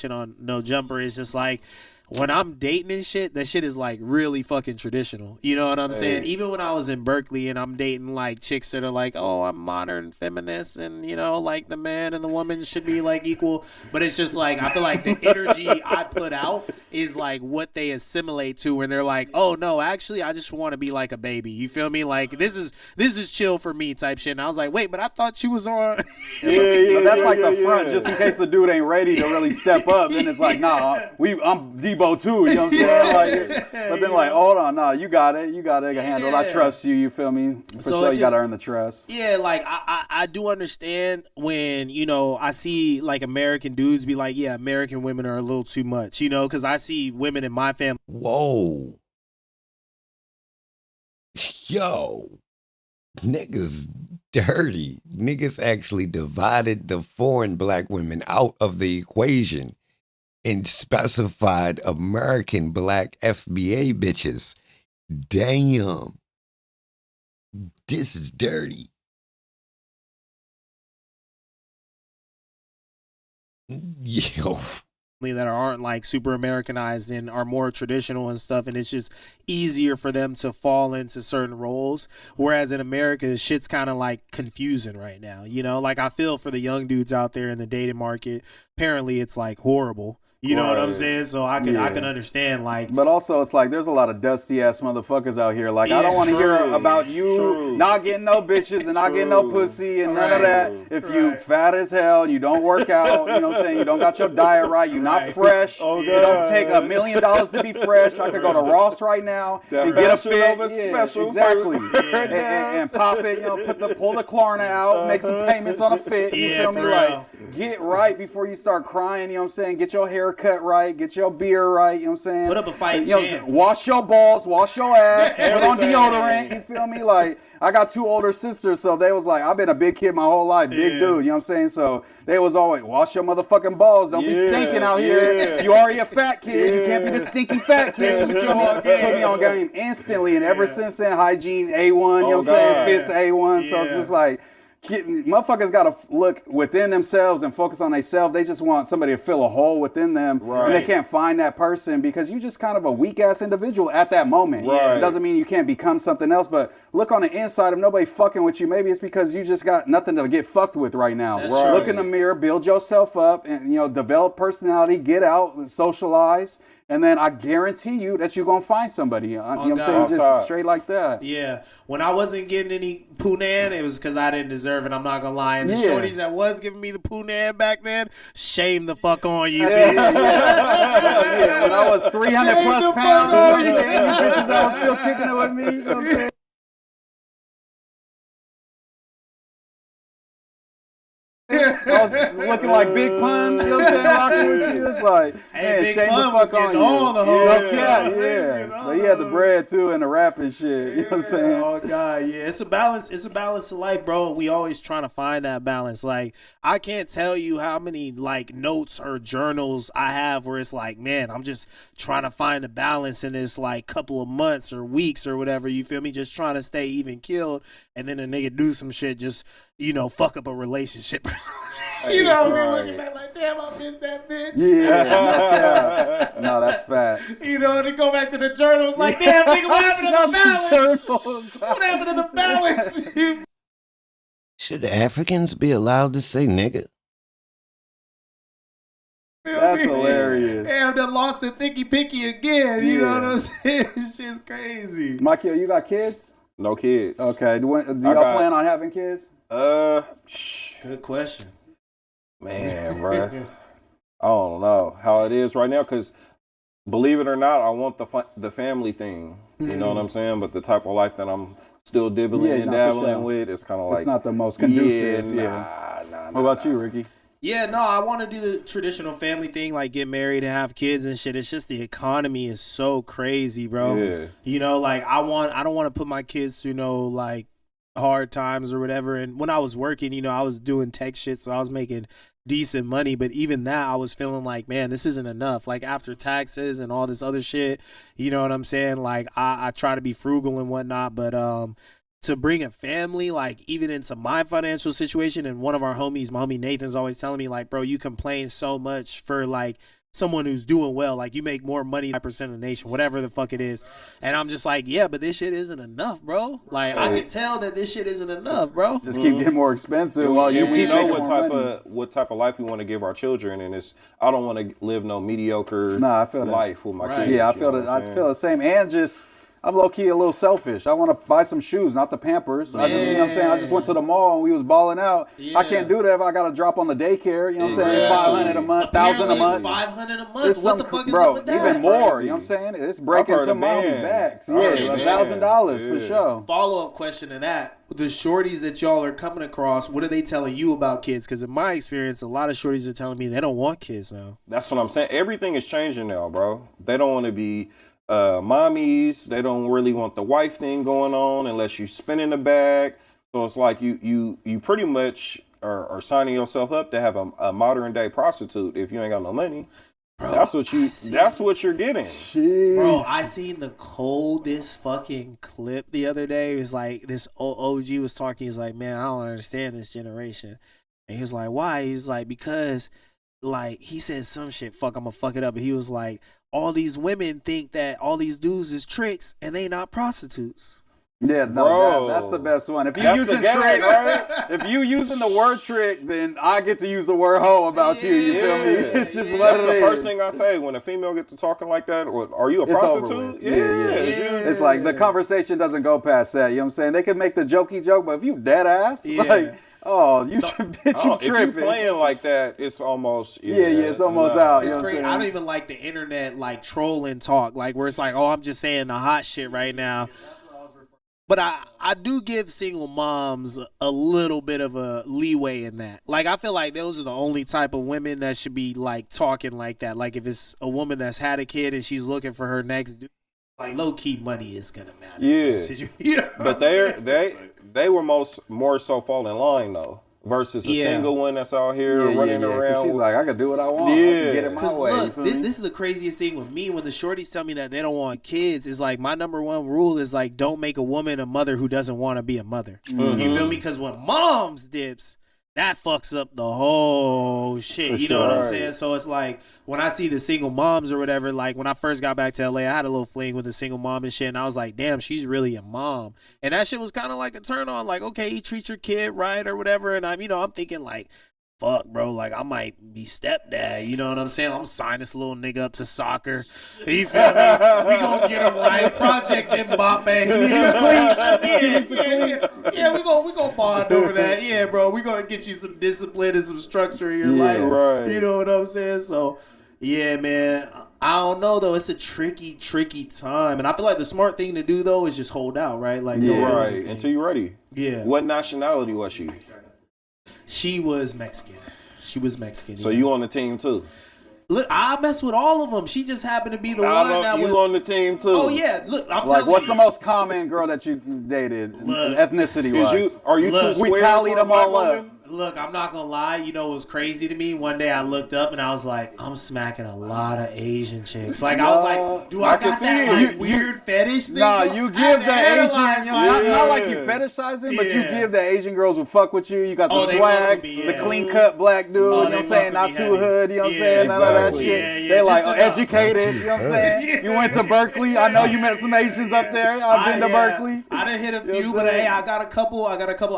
On No Jumper is just like when I'm dating and shit, that shit is like really fucking traditional. You know what I'm saying? Even when I was in Berkeley and I'm dating like chicks that are like, oh, I'm modern feminist and like the man and the woman should be like equal. But it's just like I feel like the energy I put out is like what they assimilate to when they're like, oh no, actually I just want to be like a baby. You feel me? Like this is chill for me type shit. And I was like, wait, but I thought you was on. But that's like the front, just in case the dude ain't ready to really step up. Then it's like, nah, I'm Debo too. You know what I'm saying? Like, but then like, hold on, nah, you got it, I can handle it. I trust you. You feel me? For sure, you gotta earn the trust. Yeah, like I do understand when I see like American dudes be like, yeah, American women are a little too much, because I see women in my family. Whoa. Yo. Niggas dirty. Niggas actually divided the foreign black women out of the equation and specified American black FBA bitches. Damn. This is dirty. Yo. That aren't like super Americanized and are more traditional and stuff, and it's just easier for them to fall into certain roles, whereas in America shit's kind of like confusing right now, like I feel for the young dudes out there in the dating market. Apparently it's like horrible. You know what I'm saying? So I can understand, like. But also, it's like there's a lot of dusty ass motherfuckers out here. Like, I don't want to hear about you not getting no bitches and not getting no pussy and none of that. If you fat as hell, you don't work out, you know what I'm saying? You don't got your diet right. You're not fresh. You don't take $1 million to be fresh. I could go to Ross right now and get a fit. Exactly. And pop it. Pull the Klarna out, make some payments on a fit. You feel me? Like, get right before you start crying. You know what I'm saying? Get your hair cut right, get your beer right, you know what I'm saying? Put up a fight chance. Wash your balls, wash your ass, put on deodorant, you feel me? Like, I got 2 older sisters, so they was like, I've been a big kid my whole life, big dude, you know what I'm saying? So they was always, wash your motherfucking balls, don't be stinking out here. You already a fat kid, you can't be the stinky fat kid. Put me on game instantly, and ever since then, hygiene A1, you know what I'm saying? Fits A1, so it's just like, motherfuckers gotta look within themselves and focus on themselves. They just want somebody to fill a hole within them, and they can't find that person because you just kind of a weak ass individual at that moment. It doesn't mean you can't become something else, but look on the inside of nobody fucking with you. Maybe it's because you just got nothing to get fucked with right now. Look in the mirror, build yourself up, and develop personality, get out, socialize. And then I guarantee you that you're going to find somebody. You know what I'm saying? Just straight like that. Yeah. When I wasn't getting any Poonan, it was because I didn't deserve it. I'm not going to lie. And the shorties that was giving me the Poonan back then, shame the fuck on you, bitch. When I was 300 plus pounds, you bitches that was still kicking it with me. You know what I'm saying? I was looking like Big Pun, you know what I'm saying? Rocking with you. It's like, man, Big shame Pun the fuck on you. Yeah. But he had the bread too and the rap and shit. You know what I'm saying? Oh God, yeah. It's a balance of life, bro. We always trying to find that balance. Like, I can't tell you how many like notes or journals I have where it's like, man, I'm just trying to find a balance in this like couple of months or weeks or whatever. You feel me? Just trying to stay even keeled. And then a nigga do some shit just fuck up a relationship. You know what I mean? Looking back like, damn, I missed that bitch. Yeah. No, that's fast. And then go back to the journals like, damn, nigga, what happened to the balance? What happened to the balance? Should the Africans be allowed to say nigga? That's hilarious. Damn, they lost the thicky picky again. You know what I'm saying? Shit's crazy. Mikey, you got kids? No kids. Okay. Do y'all plan on having kids? Good question. Man, bro. I don't know how it is right now because, believe it or not, I want the family thing. You know what I'm saying? But the type of life that I'm still dibbling and dabbling with, it's kind of like... It's not the most conducive. Nah. What about you, Ricky? Yeah, no, I want to do the traditional family thing, like get married and have kids and shit. It's just the economy is so crazy, bro. Yeah. Like I don't want to put my kids through like hard times or whatever. And when I was working, I was doing tech shit, so I was making decent money. But even that, I was feeling like, man, this isn't enough. Like after taxes and all this other shit, you know what I'm saying? Like I try to be frugal and whatnot, but to bring a family, like even into my financial situation, and one of our homies, my homie Nathan's always telling me like, bro, you complain so much for like someone who's doing well, like you make more money than 5% of the nation, whatever the fuck it is. And I'm just like, yeah, but this shit isn't enough, bro. Like I can tell that this shit isn't enough, bro. Just keep getting more expensive while you we know what type of life we want to give our children, and I don't want to live no mediocre life with my kids. Yeah, I feel the same, and just I'm low-key a little selfish. I want to buy some shoes, not the Pampers. I just, you know what I'm saying? I just went to the mall and we was balling out. I can't do that if I got to drop on the daycare. You know what I'm saying? $500 a month, $1,000 a month. $500 a month. What the fuck is up with that? Even more. You know what I'm saying? It's breaking some mommy's backs. Yeah, $1,000 for sure. Follow-up question to that. The shorties that y'all are coming across, what are they telling you about kids? Because in my experience, a lot of shorties are telling me they don't want kids now. That's what I'm saying. Everything is changing now, bro. They don't want to be mommies. They don't really want the wife thing going on unless you spin in the bag. So it's like you pretty much are signing yourself up to have a modern day prostitute if you ain't got no money. Bro, that's what you're getting. Jeez. Bro, I seen the coldest fucking clip the other day. It was like this OG was talking. He's like, man, I don't understand this generation. And he was like, why? He's like, because like he said some shit. Fuck, I'm gonna fuck it up. And he was like, all these women think that all these dudes is tricks and they not prostitutes. Yeah, no, that's the best one. If you using trick, right? If you using the word trick, then I get to use the word hoe about you. You feel me? It's just what it is. That's the first thing I say when a female gets to talking like that. Or are you a prostitute? Yeah. It's like the conversation doesn't go past that. You know what I'm saying? They can make the jokey joke, but if you dead ass, like, oh, you should bitch, you tripping. If you playing like that, it's almost it's almost out. It's great. I don't even like the internet like trolling talk, like where it's like, oh, I'm just saying the hot shit right now. But I do give single moms a little bit of a leeway in that. Like, I feel like those are the only type of women that should be, like, talking like that. Like, if it's a woman that's had a kid and she's looking for her next dude, like, low-key money is going to matter. Yeah. You know but they were more so fall in line, though. Versus a single one that's out here running around. She's like, I can do what I want. I can get it my way. Look, this is the craziest thing with me when the shorties tell me that they don't want kids. Is like my number one rule is like, don't make a woman a mother who doesn't want to be a mother. Mm-hmm. You feel me? Because when moms dips, that fucks up the whole shit. You know what I'm saying? So it's like when I see the single moms or whatever, like when I first got back to LA, I had a little fling with a single mom and shit. And I was like, damn, she's really a mom. And that shit was kind of like a turn on. Like, okay, you treat your kid right or whatever. And I'm thinking like, fuck, bro, like I might be stepdad. You know what I'm saying? I'm signing this little nigga up to soccer. You feel me? We gonna get him right. Project Mbappe. Yeah, we gonna bond over that. Yeah, bro, we gonna get you some discipline and some structure in your life. Right. You know what I'm saying? So, yeah, man. I don't know though. It's a tricky time, and I feel like the smart thing to do though is just hold out, right? Like, don't do anything until you're ready. Yeah. What nationality was she? She was Mexican. So you on the team too? Look, I mess with all of them. She just happened to be the one that was on the team too. Oh yeah, look, I'm telling you. What's the most common girl that you dated, ethnicity wise? Are you too we tallied them all up. Look, I'm not gonna lie. You know, it was crazy to me. One day I looked up and I was like, I'm smacking a lot of Asian chicks. Like I was like, do I got that like weird fetish thing? No, you give the Asian, not like you fetishizing, but you give the Asian girls who fuck with you. You got the swag, the clean cut black dude. You know what I'm saying? Not too hood. You know what I'm saying? None of that shit. They like educated. You know what I'm saying? You went to Berkeley. I know you met some Asians up there. I've been to Berkeley. I done hit a few, but hey, I got a couple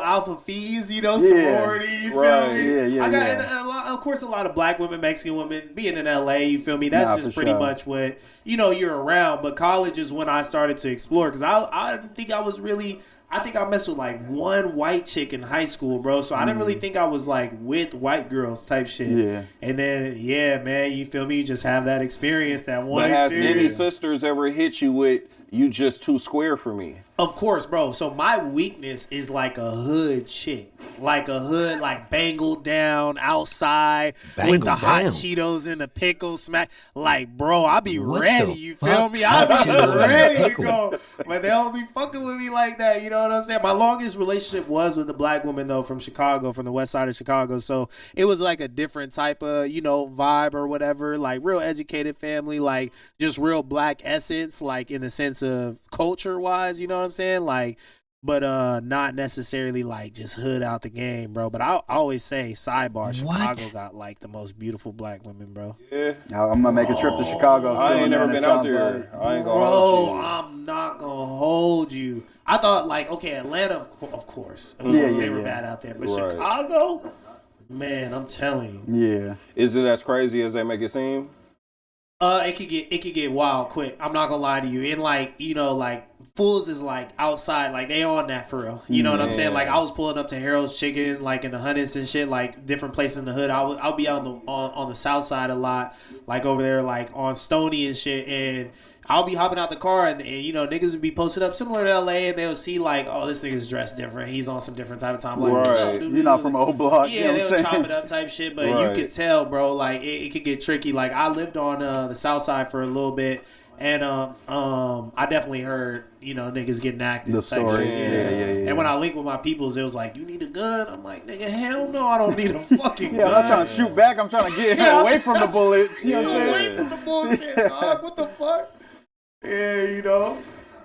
alpha fees. You know, sorority. You feel me? I got of course a lot of black women, Mexican women. Being in LA, you feel me? That's just pretty much what you're around. But college is when I started to explore because I think I was really. I think I messed with like one white chick in high school, bro. So I didn't really think I was like with white girls type shit. Yeah. And then man, you feel me? You just have that experience, that one experience. But has any sisters ever hit you with you just too square for me? Of course, bro. So my weakness is like a hood chick. Like a hood, like bangled down outside with the hot Cheetos and the pickle smack. Like, bro, I be ready. You feel me? I be ready to go. But they don't be fucking with me like that. You know what I'm saying? My longest relationship was with a black woman, though, from Chicago, from the west side of Chicago. So it was like a different type of, vibe or whatever. Like real educated family, like just real black essence, like in the sense of culture-wise, you know what I'm saying? Like, but not necessarily like just hood out the game, bro. But I always say, sidebar, Chicago got like the most beautiful black women, bro. Yeah, I'm gonna make a trip to Chicago soon. I ain't never been out there. Like, I ain't gonna hold you. I'm not gonna hold you. I thought like, okay, Atlanta, of course, they were bad out there, but Chicago, man, I'm telling you. Yeah. Is it as crazy as they make it seem? It could get wild quick. I'm not gonna lie to you. And like, like Fools is like outside, like they on that for real. You know what I'm saying? Like I was pulling up to Harold's Chicken, like in the Hunnits and shit, like different places in the hood. I'll be out on the south side a lot, like over there, like on Stony and shit. And I'll be hopping out the car and niggas would be posted up similar to LA and they'll see like, oh, this nigga's dressed different. He's on some different type of time. Like, what's up, dude? You're not from old block. Yeah, they'll chop it up type shit. But you could tell, bro, like it could get tricky. Like I lived on the south side for a little bit and I definitely heard, niggas getting active. The stories. Yeah. And when I linked with my peoples, it was like, you need a gun? I'm like, nigga, hell no, I don't need a fucking gun. I'm not trying to shoot back. I'm trying to get away from the bullets. You know what I'm saying? Away from the bullshit, dog. What the fuck? Yeah,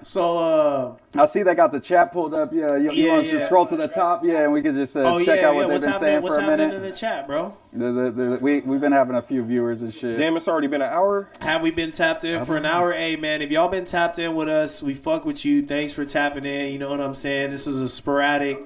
So I see they got the chat pulled up. Yeah, you want to just scroll to the top? Yeah, and we can just check out what they've been saying for a minute. What's happening in the chat, bro? We've been having a few viewers and shit. Damn, it's already been an hour. Have we been tapped in for an hour? Hey, man, if y'all been tapped in with us, we fuck with you. Thanks for tapping in. You know what I'm saying? This is a sporadic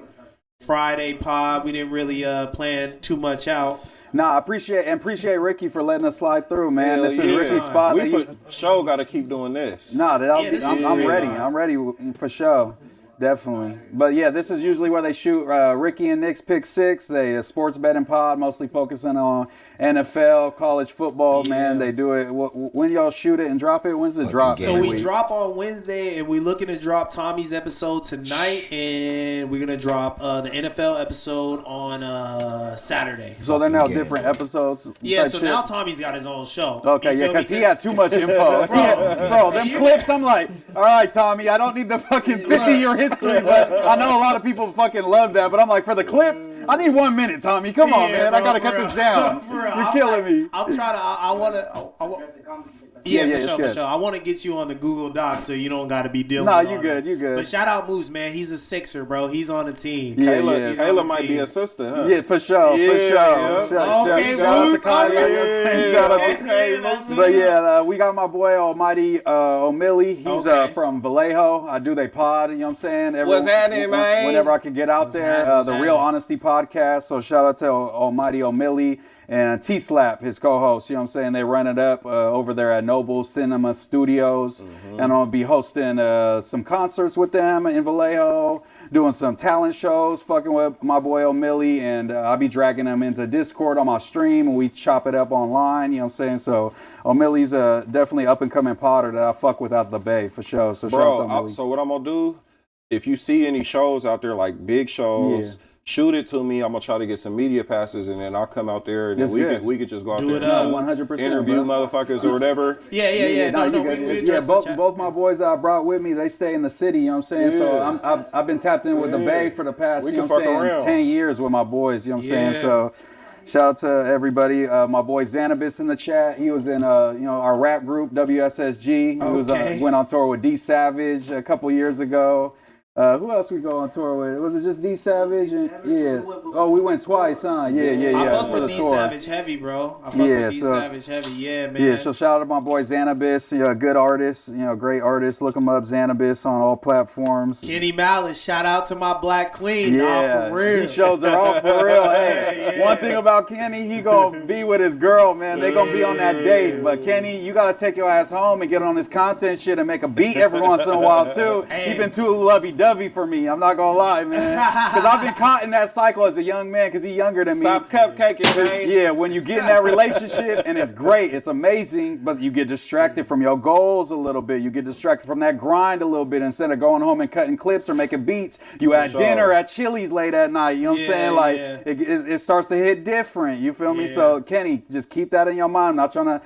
Friday pod. We didn't really plan too much out. Nah, I appreciate Ricky for letting us slide through, man. This is Ricky's spot. We got to keep doing this. Nah, I'm ready. I'm ready for sure. Definitely. But yeah, this is usually where they shoot Ricky and Nick's Pick Six. They a sports betting pod, mostly focusing on NFL, college football, man. They do it. When y'all shoot it and drop it? When's the drop? So we drop on Wednesday, and we're looking to drop Tommy's episode tonight, and we're going to drop the NFL episode on Saturday. So they're now different episodes? Yeah, so now Tommy's got his own show. Okay, yeah, because he had too much info. Bro, them clips, I'm like, all right, Tommy, I don't need the fucking 50-year history, but I know a lot of people fucking love that, but I'm like, for the clips, I need 1 minute, Tommy. Come on, man. I got to cut this down. You're killing me. I'm trying to, I want to. Yeah, for sure. I want to get you on the Google Doc so you don't got to be dealing with you good, you good. But shout out Moose, man. He's a Sixer, bro. He's on the team. Kayla might be a sister, huh? Yeah, for sure, for sure. Okay, Moose. But yeah, we got my boy Almighty O'Malley. He's from Vallejo. I do they pod, you know what I'm saying? What's happening, man? Whenever I can get out there. The Real Honesty Podcast. So shout out to Almighty O'Malley. And T-Slap, his co-host, you know what I'm saying? They run it up over there at Noble Cinema Studios. And I'll be hosting some concerts with them in Vallejo, doing some talent shows, fucking with my boy O'Malley. And I'll be dragging them into Discord on my stream, and we chop it up online, you know what I'm saying? So O'Malley's definitely up-and-coming podder that I fuck with out the Bay, for sure. So bro, so what I'm going to do, if you see any shows out there, like big shows, shoot it to me. I'm gonna try to get some media passes, and then I'll come out there, and then we could just go out there, 100%, interview motherfuckers or whatever. Yeah. Both my boys that I brought with me, they stay in the city. You know what I'm saying? So I've been tapped in with the Bay for the past 10 years with my boys. You know what I'm saying? So. Shout out to everybody. My boy Xanabis in the chat. He was in our rap group WSSG. He went on tour with D Savage a couple years ago. Who else we go on tour with? Was it just D Savage? Oh, we went twice, huh? Yeah. I fuck with D Savage heavy, bro. I fuck with D Savage heavy. Yeah, man. Yeah, so shout out to my boy Xanabis. Good artist. Great artist. Look him up, Xanabis, on all platforms. Kenny Malice. Shout out to my black queen. Yeah, for real. He shows her off for real. Hey, one thing about Kenny, he gonna be with his girl, man. They gonna be on that date. But Kenny, you gotta take your ass home and get on this content shit and make a beat every once in a while too. He been too lovey-dovey for me, I'm not gonna lie, man. Because I've been caught in that cycle as a young man, because he's younger than me. Stop cupcaking, man. Yeah, when you get in that relationship, and it's great, it's amazing, but you get distracted from your goals a little bit. You get distracted from that grind a little bit. Instead of going home and cutting clips or making beats, you at dinner at Chili's late at night. You know what I'm saying? Like, it starts to hit different. You feel me? So, Kenny, just keep that in your mind. I'm not trying to,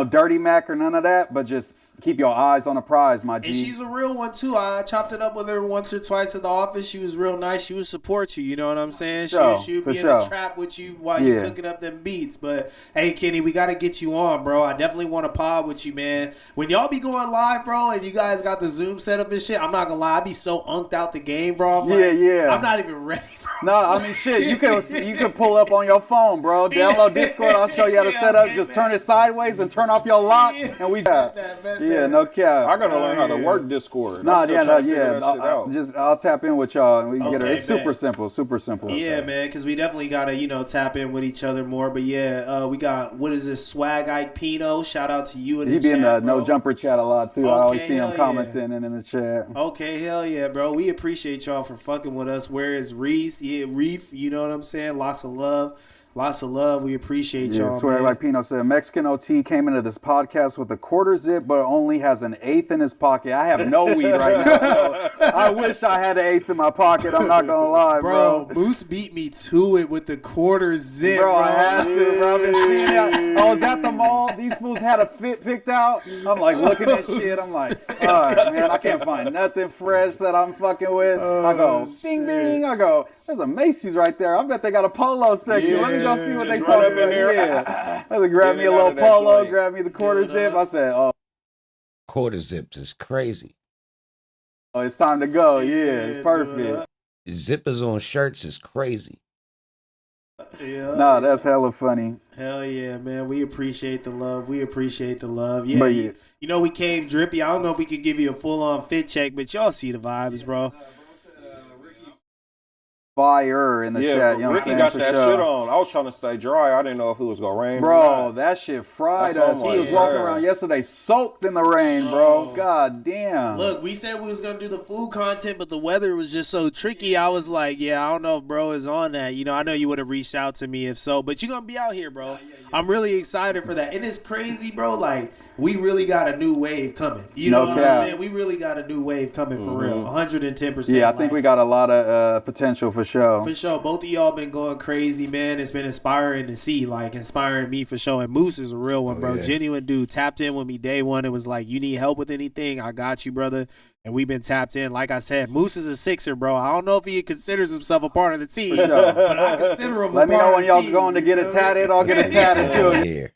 dirty Mac or none of that, but just keep your eyes on the prize, my G. And she's a real one, too. I chopped it up with her once or twice at the office. She was real nice. She would support you. You know what I'm saying? She would be in the trap with you while you're cooking up them beats. But, hey, Kenny, we got to get you on, bro. I definitely want to pod with you, man. When y'all be going live, bro, and you guys got the Zoom set up and shit, I'm not going to lie. I be so unked out the game, bro. I'm not even ready, bro. No, I mean, shit, you can pull up on your phone, bro. Download Discord. I'll show you how to set up. Just turn it sideways and turn off your lock, and we got. No cap. I gotta learn how to work Discord. I'll tap in with y'all and we can get it. It's super simple. Yeah, man, because we definitely gotta tap in with each other more. But yeah, we got what is this Swag Ike Pino? Shout out to you in the chat. He be in the bro. No Jumper chat a lot too. I always see him commenting and in the chat. Okay, hell yeah, bro. We appreciate y'all for fucking with us. Where is Reese? Yeah, Reef. You know what I'm saying? Lots of love. We appreciate y'all. Swear, like Pino said, Mexican OT came into this podcast with a quarter zip, but only has an eighth in his pocket. I have no weed right now. So I wish I had an eighth in my pocket. I'm not gonna lie, bro. Moose beat me to it with the quarter zip, bro. I had to, bro. I've been seeing that. I was at the mall. These fools had a fit picked out. I'm like looking at shit. I'm like, all right, man. I can't find nothing fresh that I'm fucking with. I go, bing, bing. I go, there's a Macy's right there. I bet they got a polo section. Let me go see what they talking about. Yeah. I said, grab me a little polo, grab me the quarter zip. I said, oh. Quarter zips is crazy. Oh, it's time to go. Yeah, it's perfect. Zippers on shirts is crazy. Nah, that's hella funny. Hell yeah, man. We appreciate the love. Yeah, but you know, we came drippy. I don't know if we could give you a full-on fit check, but y'all see the vibes, bro. Fire in the chat. You know Ricky got that shit on. I was trying to stay dry. I didn't know if it was gonna rain. Bro, that shit fried us. He was walking around yesterday soaked in the rain, bro. God damn. Look, we said we was gonna do the food content, but the weather was just so tricky. I was like, I don't know if bro is on that. I know you would have reached out to me if so, but you're gonna be out here, bro. I'm really excited for that. And it's crazy, bro. Like, we really got a new wave coming. You know what I'm saying? We really got a new wave coming for real. 110%. Yeah, I think we got a lot of potential for sure. For sure. Both of y'all been going crazy, man. It's been inspiring to see, like inspiring me for sure. And Moose is a real one, bro. Genuine dude. Tapped in with me day one. It was like, you need help with anything? I got you, brother. And we've been tapped in. Like I said, Moose is a Sixer, bro. I don't know if he considers himself a part of the team, but I consider him a part of the team. Let me know when y'all going to get it tatted. I'll get it tatted too. Here.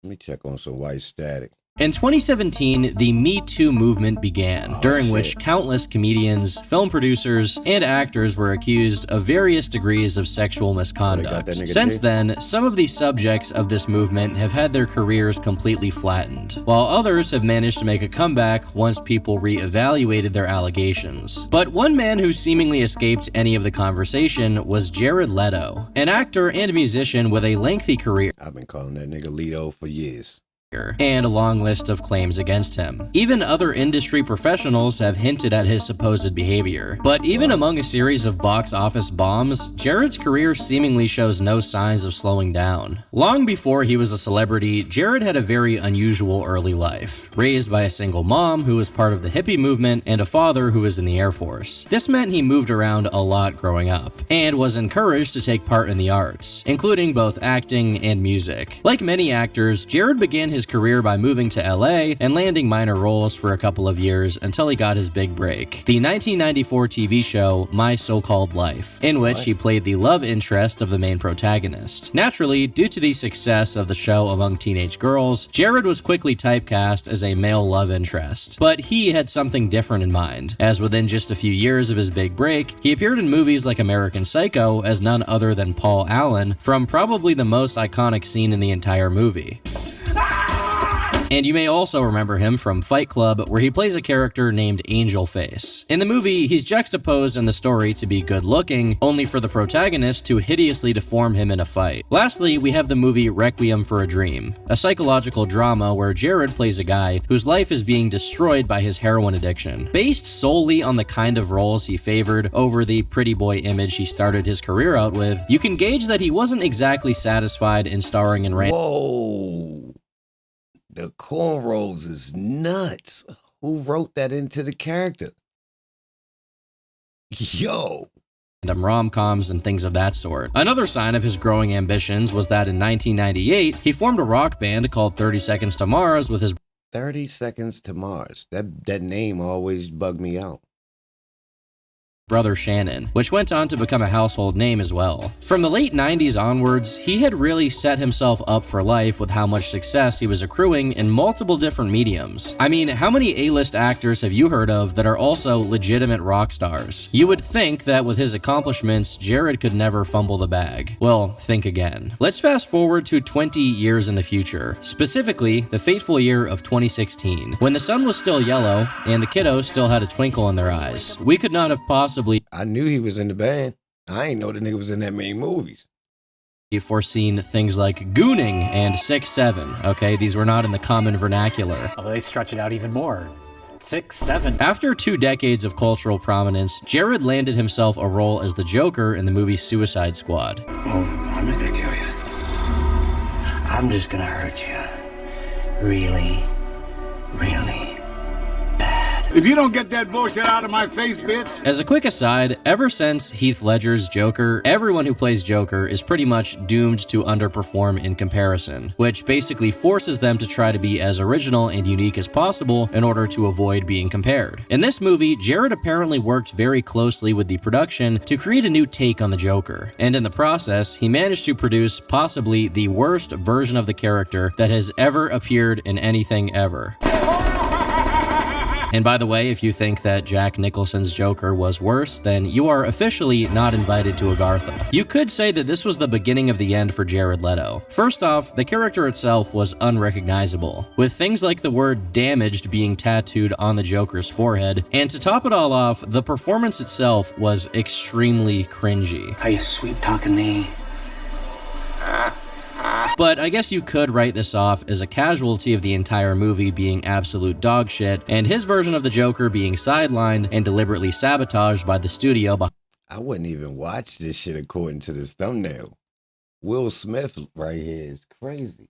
Let me check on some White Static. In 2017, the Me Too movement began, during which countless comedians, film producers, and actors were accused of various degrees of sexual misconduct. Since then, some of the subjects of this movement have had their careers completely flattened, while others have managed to make a comeback once people re-evaluated their allegations. But one man who seemingly escaped any of the conversation was Jared Leto, an actor and musician with a lengthy career. I've been calling that nigga Leto for years. and a long list of claims against him. Even other industry professionals have hinted at his supposed behavior. But even among a series of box office bombs, Jared's career seemingly shows no signs of slowing down. Long before he was a celebrity, Jared had a very unusual early life. Raised by a single mom who was part of the hippie movement and a father who was in the Air Force. This meant he moved around a lot growing up, and was encouraged to take part in the arts, including both acting and music. Like many actors, Jared began his career by moving to LA and landing minor roles for a couple of years until he got his big break. The 1994 TV show My So-Called Life, in which he played the love interest of the main protagonist. Naturally, due to the success of the show among teenage girls, Jared was quickly typecast as a male love interest. But he had something different in mind, as within just a few years of his big break, he appeared in movies like American Psycho as none other than Paul Allen from probably the most iconic scene in the entire movie. And you may also remember him from Fight Club, where he plays a character named Angel Face. In the movie, he's juxtaposed in the story to be good-looking, only for the protagonist to hideously deform him in a fight. Lastly, we have the movie Requiem for a Dream, a psychological drama where Jared plays a guy whose life is being destroyed by his heroin addiction. Based solely on the kind of roles he favored over the pretty boy image he started his career out with, you can gauge that he wasn't exactly satisfied in starring in Whoa! The cornrows is nuts. Who wrote that into the character? Yo. Rom-coms and things of that sort. Another sign of his growing ambitions was that in 1998, he formed a rock band called 30 Seconds to Mars with his 30 Seconds to Mars. That name always bugged me out. brother Shannon, which went on to become a household name as well. From the late 90s onwards, he had really set himself up for life with how much success he was accruing in multiple different mediums. I mean, how many A-list actors have you heard of that are also legitimate rock stars? You would think that with his accomplishments, Jared could never fumble the bag. Well, think again. Let's fast forward to 20 years in the future, specifically the fateful year of 2016, when the sun was still yellow and the kiddos still had a twinkle in their eyes. We could not have possibly I knew he was in the band. I ain't know the nigga was in that many movies. Foreseen things like gooning and 6'7", okay? These were not in the common vernacular. Although they stretch it out even more. 6'7". After 2 decades of cultural prominence, Jared landed himself a role as the Joker in the movie Suicide Squad. Oh, I'm not gonna kill you. I'm just gonna hurt you. Really, really. If you don't get that bullshit out of my face, bitch. As a quick aside, ever since Heath Ledger's Joker, everyone who plays Joker is pretty much doomed to underperform in comparison, which basically forces them to try to be as original and unique as possible in order to avoid being compared. In this movie, Jared apparently worked very closely with the production to create a new take on the Joker, and in the process, he managed to produce possibly the worst version of the character that has ever appeared in anything ever. And by the way, if you think that Jack Nicholson's Joker was worse, then you are officially not invited to Agartha. You could say that this was the beginning of the end for Jared Leto. First off, the character itself was unrecognizable, with things like the word damaged being tattooed on the Joker's forehead, and to top it all off, the performance itself was extremely cringy. Are you sweet-talking me? But I guess you could write this off as a casualty of the entire movie being absolute dog shit, and his version of the Joker being sidelined and deliberately sabotaged by the studio behind. I wouldn't even watch this shit according to this thumbnail. Will Smith right here is crazy.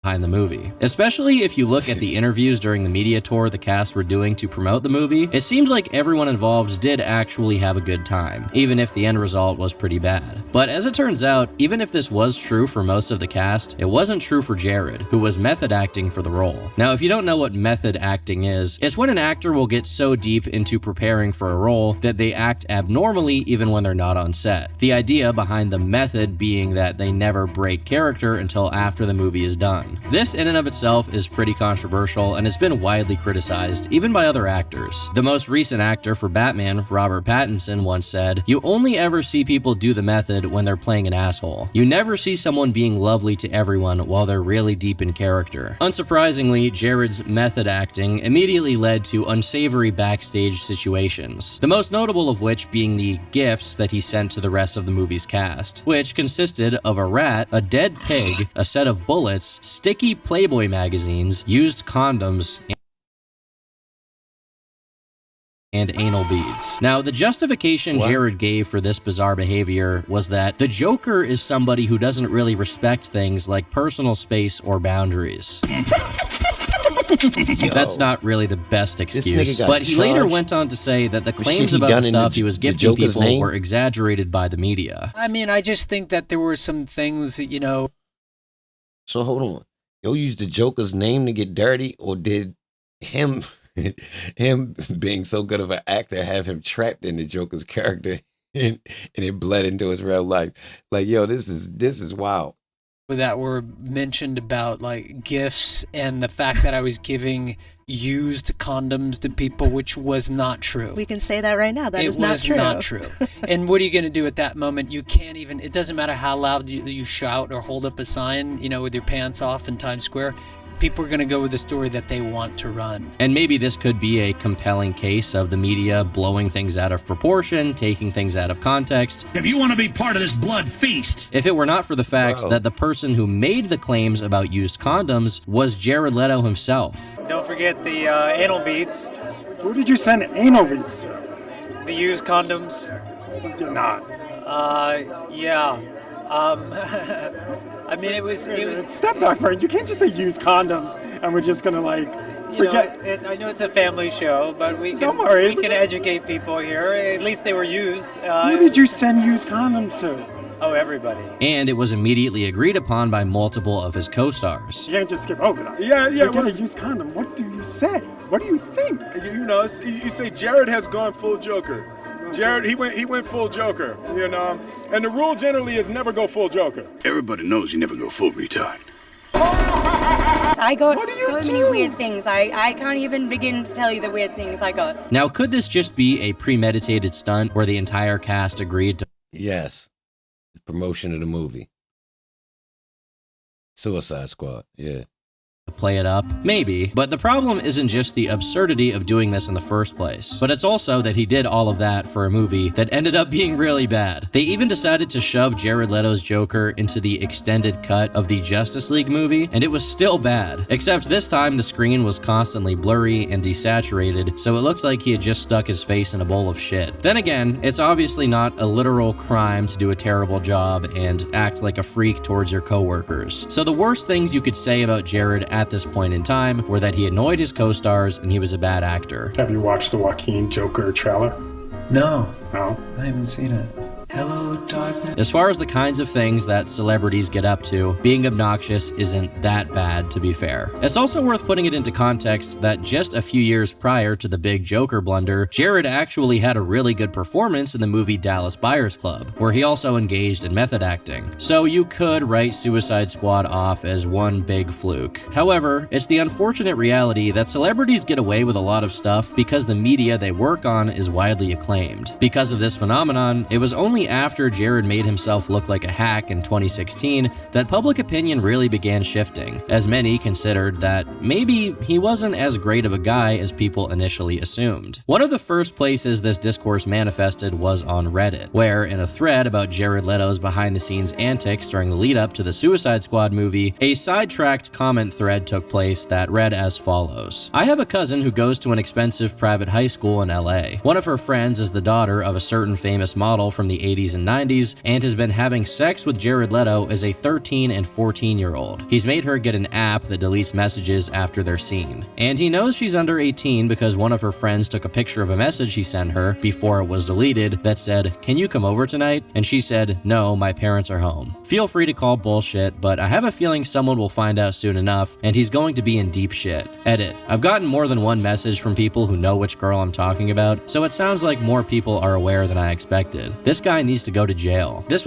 Behind the movie. Especially if you look at the interviews during the media tour the cast were doing to promote the movie, it seemed like everyone involved did actually have a good time, even if the end result was pretty bad. But as it turns out, even if this was true for most of the cast, it wasn't true for Jared, who was method acting for the role. Now, if you don't know what method acting is, it's when an actor will get so deep into preparing for a role that they act abnormally even when they're not on set. The idea behind the method being that they never break character until after the movie is done. This in and of itself is pretty controversial, and it's been widely criticized, even by other actors. The most recent actor for Batman, Robert Pattinson, once said, "You only ever see people do the method when they're playing an asshole. You never see someone being lovely to everyone while they're really deep in character." Unsurprisingly, Jared's method acting immediately led to unsavory backstage situations, the most notable of which being the gifts that he sent to the rest of the movie's cast, which consisted of a rat, a dead pig, a set of bullets, sticky Playboy magazines, used condoms, and anal beads. Now, the justification Jared gave for this bizarre behavior was that the Joker is somebody who doesn't really respect things like personal space or boundaries. That's not really the best excuse, but he later went on to say that the claims about the stuff he was gifting people were exaggerated by the media. I mean, I just think that there were some things that, you know... So hold on. Yo used the Joker's name to get dirty, or did him being so good of an actor have him trapped in the Joker's character and it bled into his real life? Like, yo, this is wild. That were mentioned about like gifts and the fact that I was giving used condoms to people, which was not true. We can say that right now. That is not true. It was not true. And what are you going to do at that moment? You can't even, it doesn't matter how loud you shout or hold up a sign, you know, with your pants off in Times Square. People are going to go with the story that they want to run. And maybe this could be a compelling case of the media blowing things out of proportion, taking things out of context. If you want to be part of this blood feast. If it were not for the fact that the person who made the claims about used condoms was Jared Leto himself. Don't forget the anal beads. Who did you send anal beads to? The used condoms. Did not. Yeah. I mean, it was. Step back, Frank. You can't just say use condoms and we're just gonna like forget. I know it's a family show, but we can. Don't worry. We can educate people here. At least they were used. Who did you send used condoms to? Oh, everybody. And it was immediately agreed upon by multiple of his co-stars. You can't just skip over that. Yeah. You get a used condom. What do you say? What do you think? You know, you say Jared has gone full Joker. Jared, he went full Joker, you know, and the rule generally is never go full Joker. Everybody knows you never go full retard. I got so many weird things. I can't even begin to tell you the weird things I got. Now, could this just be a premeditated stunt where the entire cast agreed to... Yes. Promotion of the movie. Suicide Squad, yeah. Play it up? Maybe. But the problem isn't just the absurdity of doing this in the first place, but it's also that he did all of that for a movie that ended up being really bad. They even decided to shove Jared Leto's Joker into the extended cut of the Justice League movie, and it was still bad. Except this time the screen was constantly blurry and desaturated, so it looked like he had just stuck his face in a bowl of shit. Then again, it's obviously not a literal crime to do a terrible job and act like a freak towards your coworkers. So the worst things you could say about Jared at this point in time were that he annoyed his co-stars and he was a bad actor. Have you watched the Joaquin Joker trailer? No. No? I haven't seen it. Hello, darkness. As far as the kinds of things that celebrities get up to, being obnoxious isn't that bad, to be fair. It's also worth putting it into context that just a few years prior to the big Joker blunder, Jared actually had a really good performance in the movie Dallas Buyers Club, where he also engaged in method acting. So you could write Suicide Squad off as one big fluke. However, it's the unfortunate reality that celebrities get away with a lot of stuff because the media they work on is widely acclaimed. Because of this phenomenon, it was only after Jared made himself look like a hack in 2016 that public opinion really began shifting, as many considered that maybe he wasn't as great of a guy as people initially assumed. One of the first places this discourse manifested was on Reddit, where in a thread about Jared Leto's behind-the-scenes antics during the lead-up to the Suicide Squad movie, a sidetracked comment thread took place that read as follows. I have a cousin who goes to an expensive private high school in LA. One of her friends is the daughter of a certain famous model from the 80s and 90s and has been having sex with Jared Leto as a 13 and 14-year-old. He's made her get an app that deletes messages after they're seen. And he knows she's under 18 because one of her friends took a picture of a message he sent her before it was deleted that said, "Can you come over tonight?" And she said, "No, my parents are home." Feel free to call bullshit, but I have a feeling someone will find out soon enough and he's going to be in deep shit. Edit. I've gotten more than one message from people who know which girl I'm talking about, so it sounds like more people are aware than I expected. This guy needs to go to jail. This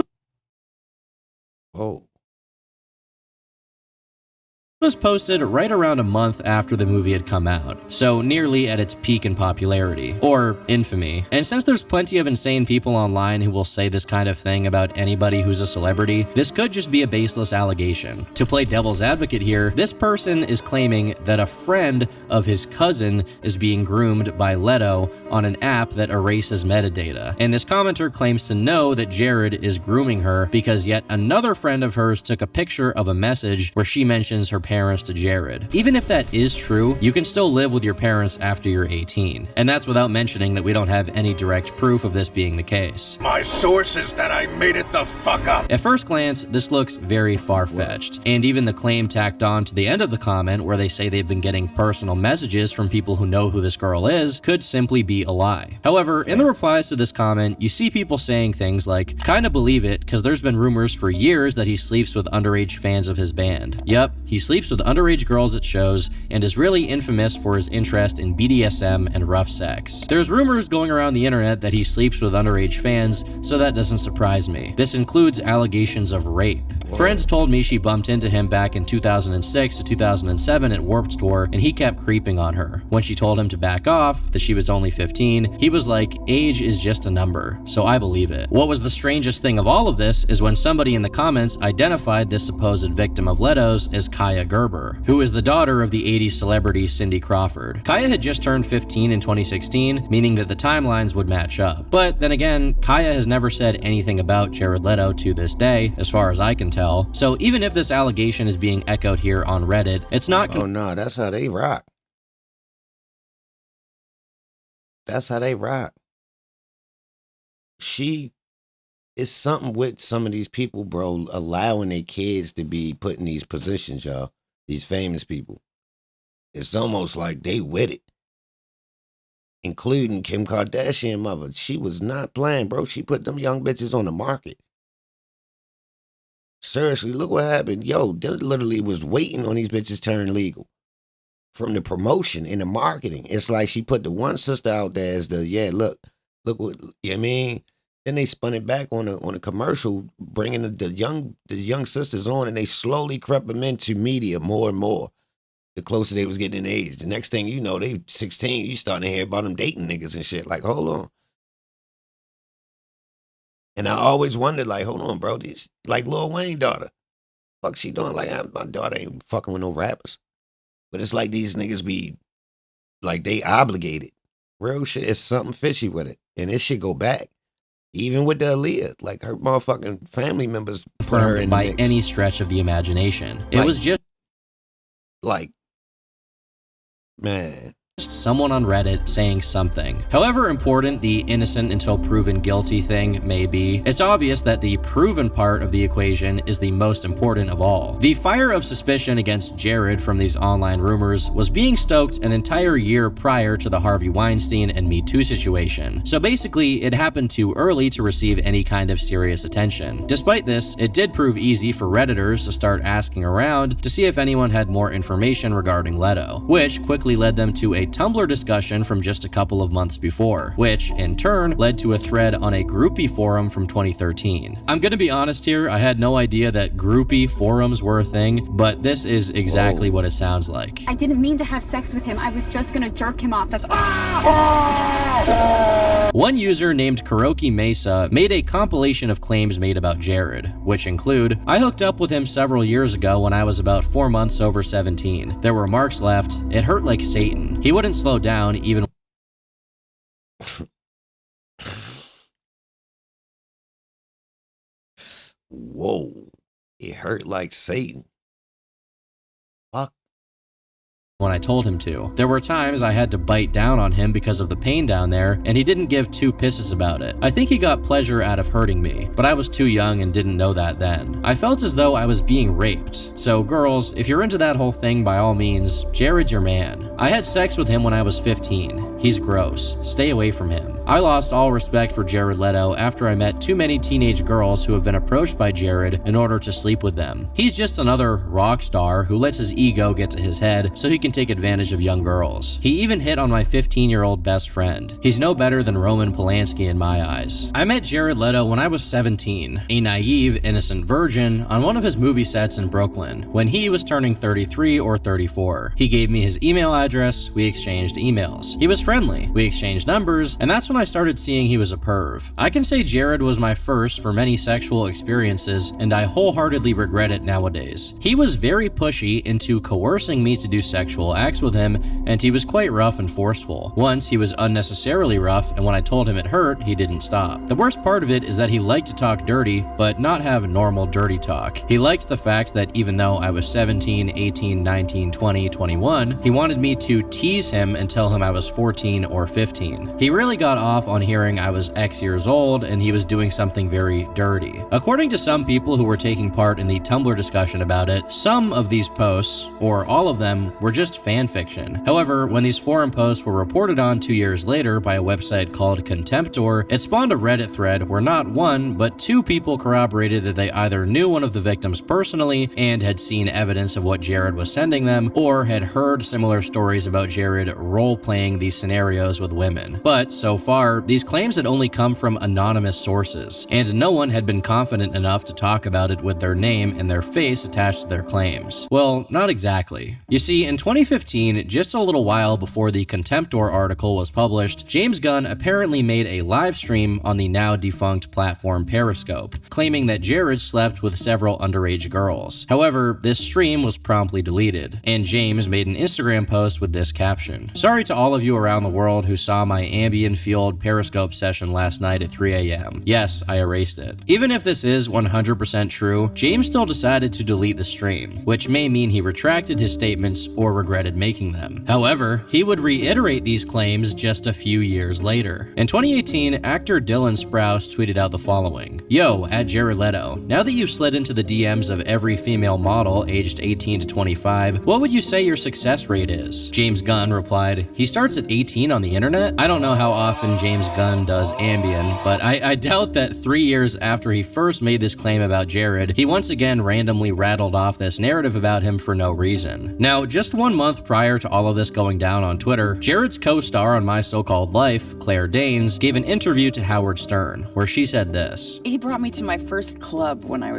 was posted right around a month after the movie had come out, so nearly at its peak in popularity, or infamy. And since there's plenty of insane people online who will say this kind of thing about anybody who's a celebrity, this could just be a baseless allegation. To play devil's advocate here, this person is claiming that a friend of his cousin is being groomed by Leto on an app that erases metadata. And this commenter claims to know that Jared is grooming her because yet another friend of hers took a picture of a message where she mentions her parents to Jared. Even if that is true, you can still live with your parents after you're 18. And that's without mentioning that we don't have any direct proof of this being the case. My source is that I made it the fuck up. At first glance, this looks very far-fetched, and even the claim tacked on to the end of the comment where they say they've been getting personal messages from people who know who this girl is could simply be a lie. However, in the replies to this comment, you see people saying things like, kinda believe it, cause there's been rumors for years that he sleeps with underage fans of his band. Yep, he sleeps with underage girls at shows and is really infamous for his interest in BDSM and rough sex. There's rumors going around the internet that he sleeps with underage fans, so that doesn't surprise me. This includes allegations of rape. Friends told me she bumped into him back in 2006 to 2007 at Warped Tour, and he kept creeping on her. When she told him to back off, that she was only 15, he was like, age is just a number, so I believe it. What was the strangest thing of all of this is when somebody in the comments identified this supposed victim of Leto's as Kaya Gerber, who is the daughter of the 80s celebrity Cindy Crawford. Kaya had just turned 15 in 2016, meaning that the timelines would match up. But then again, Kaya has never said anything about Jared Leto to this day, as far as I can tell. So even if this allegation is being echoed here on Reddit, it's not— Oh no, that's how they rock. That's how they rock. It's something with some of these people, bro, allowing their kids to be put in these positions, y'all. These famous people. It's almost like they with it. Including Kim Kardashian mother. She was not playing, bro. She put them young bitches on the market. Seriously, look what happened. Yo, they literally was waiting on these bitches turn legal. From the promotion and the marketing. It's like she put the one sister out there as the, yeah, look what, you know what I mean? Then they spun it back on a commercial, bringing the young sisters on, and they slowly crept them into media more and more. The closer they was getting in age. The next thing you know, they 16, you starting to hear about them dating niggas and shit. Like, hold on. And I always wondered, like, hold on, bro. These, like Lil Wayne daughter. Fuck she doing? Like, my daughter ain't fucking with no rappers. But it's like these niggas be, like, they obligated. Real shit. It's something fishy with it. And this shit go back. Even with the Aaliyah, like her motherfucking family members put her in the mix. By any stretch of the imagination. It was just like, man, someone on Reddit saying something. However important the innocent until proven guilty thing may be, it's obvious that the proven part of the equation is the most important of all. The fire of suspicion against Jared from these online rumors was being stoked an entire year prior to the Harvey Weinstein and Me Too situation. So basically, it happened too early to receive any kind of serious attention. Despite this, it did prove easy for Redditors to start asking around to see if anyone had more information regarding Leto, which quickly led them to a Tumblr discussion from just a couple of months before, which in turn led to a thread on a groupie forum from 2013. I'm gonna be honest here, I had no idea that groupie forums were a thing, but this is exactly what it sounds like. I didn't mean to have sex with him. I was just gonna jerk him off. That's One user named Kuroki Mesa made a compilation of claims made about Jared, which include, I hooked up with him several years ago when I was about 4 months over 17. There were marks left. It hurt like Satan. He wouldn't slow down even Whoa, it hurt like Satan. Fuck. When I told him to. There were times I had to bite down on him because of the pain down there, and he didn't give two pisses about it. I think he got pleasure out of hurting me, but I was too young and didn't know that then. I felt as though I was being raped. So girls, if you're into that whole thing, by all means, Jared's your man. I had sex with him when I was 15. He's gross. Stay away from him. I lost all respect for Jared Leto after I met too many teenage girls who have been approached by Jared in order to sleep with them. He's just another rock star who lets his ego get to his head so he can take advantage of young girls. He even hit on my 15-year-old best friend. He's no better than Roman Polanski in my eyes. I met Jared Leto when I was 17, a naive, innocent virgin on one of his movie sets in Brooklyn, when he was turning 33 or 34. He gave me his email address, we exchanged emails. He was friendly. We exchanged numbers, and that's when I started seeing he was a perv. I can say Jared was my first for many sexual experiences, and I wholeheartedly regret it nowadays. He was very pushy into coercing me to do sexual acts with him, and he was quite rough and forceful. Once he was unnecessarily rough, and when I told him it hurt, he didn't stop. The worst part of it is that he liked to talk dirty, but not have normal dirty talk. He liked the fact that even though I was 17, 18, 19, 20, 21, he wanted me to tease him and tell him I was 14 or 15. He really got off on hearing I was X years old and he was doing something very dirty. According to some people who were taking part in the Tumblr discussion about it, some of these posts, or all of them, were just fan fiction. However, when these forum posts were reported on 2 years later by a website called Contemptor, it spawned a Reddit thread where not one, but two people corroborated that they either knew one of the victims personally and had seen evidence of what Jared was sending them, or had heard similar stories about Jared role-playing these scenarios with women. But so far, these claims had only come from anonymous sources, and no one had been confident enough to talk about it with their name and their face attached to their claims. Well, not exactly. You see, in 2015, just a little while before the Contemptor article was published, James Gunn apparently made a live stream on the now defunct platform Periscope, claiming that Jared slept with several underage girls. However, this stream was promptly deleted, and James made an Instagram post with this caption: "Sorry to all of you around the world who saw my ambient-fueled Periscope session last night at 3 a.m. Yes, I erased it." Even if this is 100% true, James still decided to delete the stream, which may mean he retracted his statements or regretted making them. However, he would reiterate these claims just a few years later. In 2018, actor Dylan Sprouse tweeted out the following: "Yo, at Jared Leto, now that you've slid into the DMs of every female model aged 18 to 25, what would you say your success rate is?" James Gunn replied, "He starts at 18 on the internet?" I don't know how often James Gunn does Ambien, but I doubt that 3 years after he first made this claim about Jared, he once again randomly rattled off this narrative about him for no reason. Now, just 1 month prior to all of this going down on Twitter, Jared's co-star on My So-Called Life, Claire Danes, gave an interview to Howard Stern, where she said this: "He brought me to my first club when I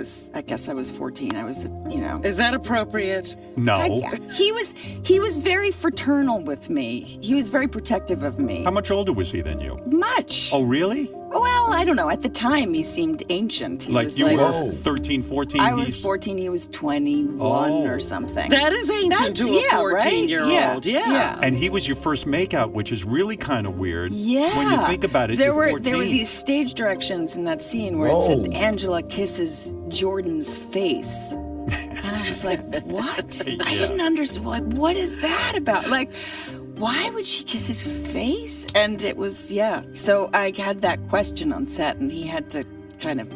guess I was 14. I was, Is that appropriate? No. He was very fraternal with me. He was very protective of me. How much older was he than you? Much. Oh, really? Well, I don't know. At the time, he seemed ancient. He was you were 13, 14? I was 14. He was 21 or something. That is ancient to a 14-year-old. Yeah. And he was your first makeout, which is really kind of weird. Yeah. When you think about it, there you're were 14. these stage directions in that scene where it said Angela kisses Jordan's face. And I was like, what? Yeah. I didn't understand. Like, what is that about? Like, why would she kiss his face? And it was, So I had that question on set, and he had to kind of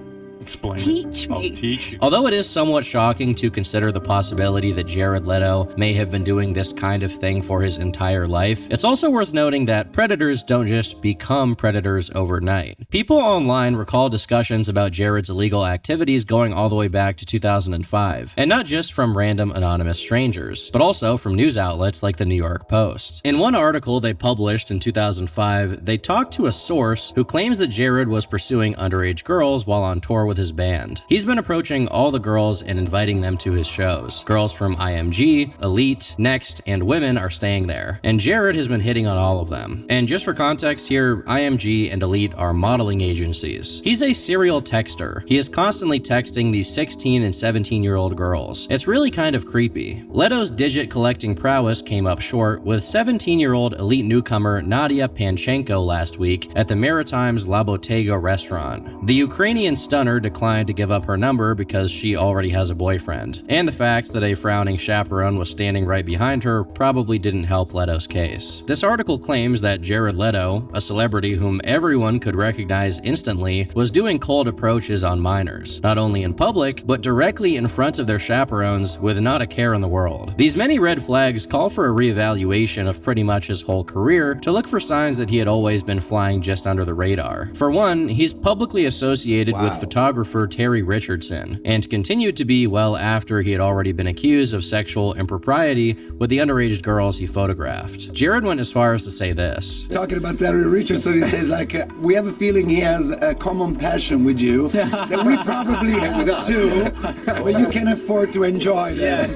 teach me. Teach you. Although it is somewhat shocking to consider the possibility that Jared Leto may have been doing this kind of thing for his entire life, it's also worth noting that predators don't just become predators overnight. People online recall discussions about Jared's illegal activities going all the way back to 2005, and not just from random anonymous strangers, but also from news outlets like the New York Post. In one article they published in 2005, they talked to a source who claims that Jared was pursuing underage girls while on tour with his band. He's been approaching all the girls and inviting them to his shows. Girls from IMG, Elite, Next, and Women are staying there, and Jared has been hitting on all of them. And just for context here, IMG and Elite are modeling agencies. He's a serial texter. He is constantly texting these 16 and 17-year-old girls. It's really kind of creepy. Leto's digit collecting prowess came up short with 17-year-old Elite newcomer Nadia Panchenko last week at the Maritime's La Bottega restaurant. The Ukrainian stunner declined to give up her number because she already has a boyfriend, and the fact that a frowning chaperone was standing right behind her probably didn't help Leto's case. This article claims that Jared Leto, a celebrity whom everyone could recognize instantly, was doing cold approaches on minors, not only in public, but directly in front of their chaperones with not a care in the world. These many red flags call for a reevaluation of pretty much his whole career to look for signs that he had always been flying just under the radar. For one, he's publicly associated with photographers photographer Terry Richardson, and continued to be well after he had already been accused of sexual impropriety with the underage girls he photographed. Jared went as far as to say this. Talking about Terry Richardson, he says like, we have a feeling he has a common passion with you that we probably have too, but you can afford to enjoy that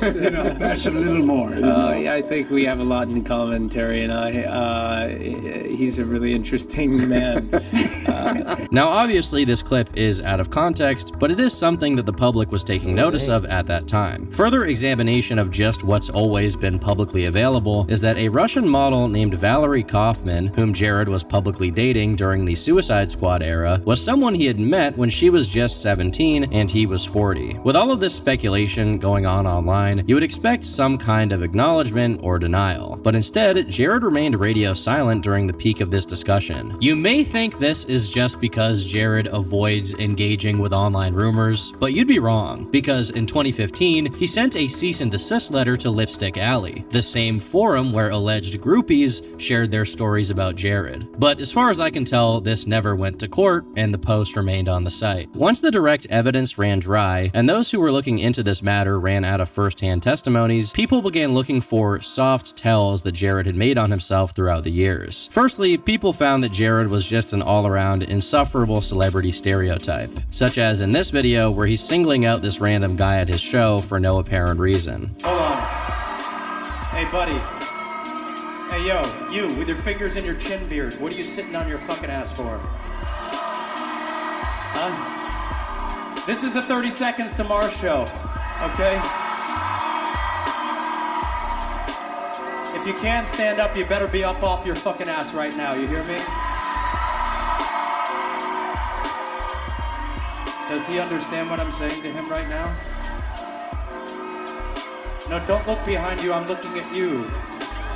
passion a little more. Yeah, I think we have a lot in common, Terry and I. He's a really interesting man. Now, obviously, this clip is out of context, but it is something that the public was taking notice of at that time. Further examination of just what's always been publicly available is that a Russian model named Valerie Kaufman, whom Jared was publicly dating during the Suicide Squad era, was someone he had met when she was just 17 and he was 40. With all of this speculation going on online, you would expect some kind of acknowledgement or denial, but instead, Jared remained radio silent during the peak of this discussion. You may think this is just because Jared avoids engaging with online rumors, but you'd be wrong, because in 2015, he sent a cease and desist letter to Lipstick Alley, the same forum where alleged groupies shared their stories about Jared. But as far as I can tell, this never went to court, and the post remained on the site. Once the direct evidence ran dry, and those who were looking into this matter ran out of first-hand testimonies, people began looking for soft tells that Jared had made on himself throughout the years. Firstly, people found that Jared was just an all-around insufferable celebrity stereotype, such as in this video where he's singling out this random guy at his show for no apparent reason. Hold on. Hey, buddy. Hey, yo, you, with your fingers in your chin beard, what are you sitting on your fucking ass for? Huh? This is the 30 Seconds to Mars show, okay? If you can't stand up, you better be up off your fucking ass right now, you hear me? Does he understand what I'm saying to him right now? No, don't look behind you, I'm looking at you.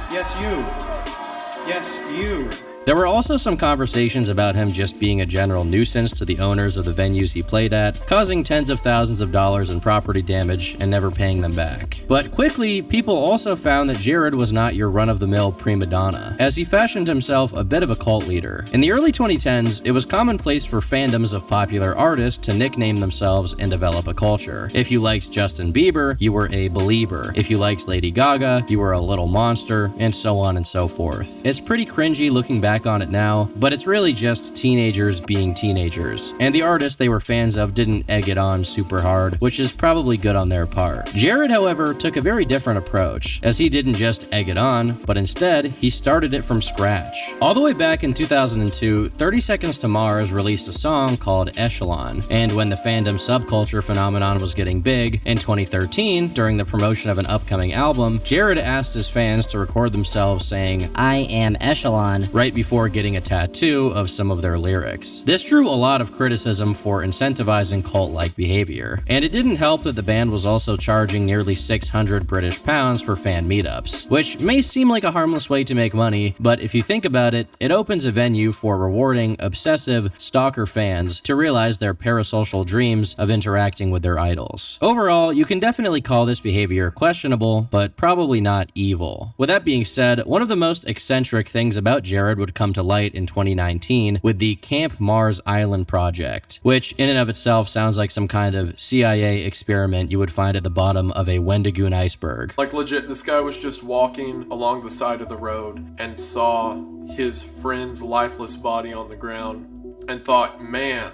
Yes, you. Yes, you. There were also some conversations about him just being a general nuisance to the owners of the venues he played at, causing tens of thousands of dollars in property damage and never paying them back. But quickly, people also found that Jared was not your run-of-the-mill prima donna, as he fashioned himself a bit of a cult leader. In the early 2010s, it was commonplace for fandoms of popular artists to nickname themselves and develop a culture. If you liked Justin Bieber, you were a belieber. If you liked Lady Gaga, you were a little monster, and so on and so forth. It's pretty cringy looking back on it now, but it's really just teenagers being teenagers, and the artists they were fans of didn't egg it on super hard, which is probably good on their part. Jared, however, took a very different approach, as he didn't just egg it on, but instead, he started it from scratch. All the way back in 2002, 30 Seconds to Mars released a song called Echelon, and when the fandom subculture phenomenon was getting big, in 2013, during the promotion of an upcoming album, Jared asked his fans to record themselves saying, "I am Echelon," right before getting a tattoo of some of their lyrics. This drew a lot of criticism for incentivizing cult-like behavior, and it didn't help that the band was also charging nearly 600 British pounds for fan meetups, which may seem like a harmless way to make money, but if you think about it, it opens a venue for rewarding, obsessive, stalker fans to realize their parasocial dreams of interacting with their idols. Overall, you can definitely call this behavior questionable, but probably not evil. With that being said, one of the most eccentric things about Jared would come to light in 2019 with the Camp Mars Island project, which in and of itself sounds like some kind of CIA experiment you would find at the bottom of a Wendigoon iceberg. Like legit, this guy was just walking along the side of the road and saw his friend's lifeless body on the ground and thought, man,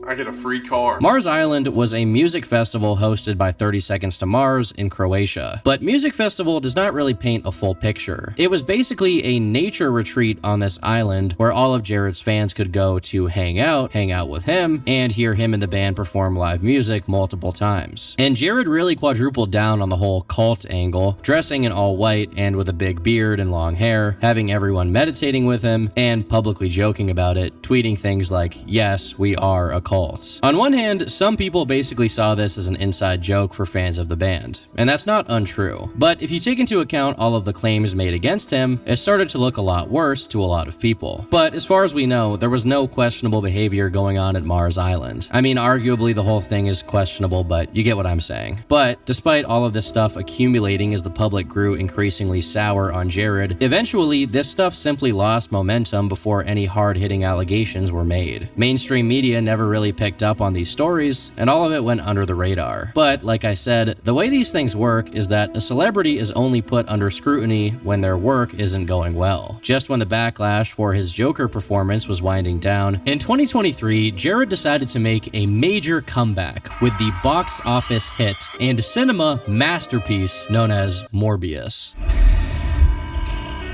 I get a free car. Mars Island was a music festival hosted by 30 Seconds to Mars in Croatia. But Music Festival does not really paint a full picture. It was basically a nature retreat on this island where all of Jared's fans could go to hang out with him, and hear him and the band perform live music multiple times. And Jared really quadrupled down on the whole cult angle, dressing in all white and with a big beard and long hair, having everyone meditating with him, and publicly joking about it, tweeting things like, "Yes, we are a cult." On one hand, some people basically saw this as an inside joke for fans of the band, and that's not untrue. But if you take into account all of the claims made against him, it started to look a lot worse to a lot of people. But as far as we know, there was no questionable behavior going on at Mars Island. I mean, arguably the whole thing is questionable, but you get what I'm saying. But despite all of this stuff accumulating as the public grew increasingly sour on Jared, eventually this stuff simply lost momentum before any hard-hitting allegations were made. Mainstream media never really really picked up on these stories, and all of it went under the radar. But like I said, the way these things work is that a celebrity is only put under scrutiny when their work isn't going well. Just when the backlash for his Joker performance was winding down, in 2023, Jared decided to make a major comeback with the box office hit and cinema masterpiece known as Morbius.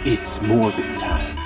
It's Morbid time.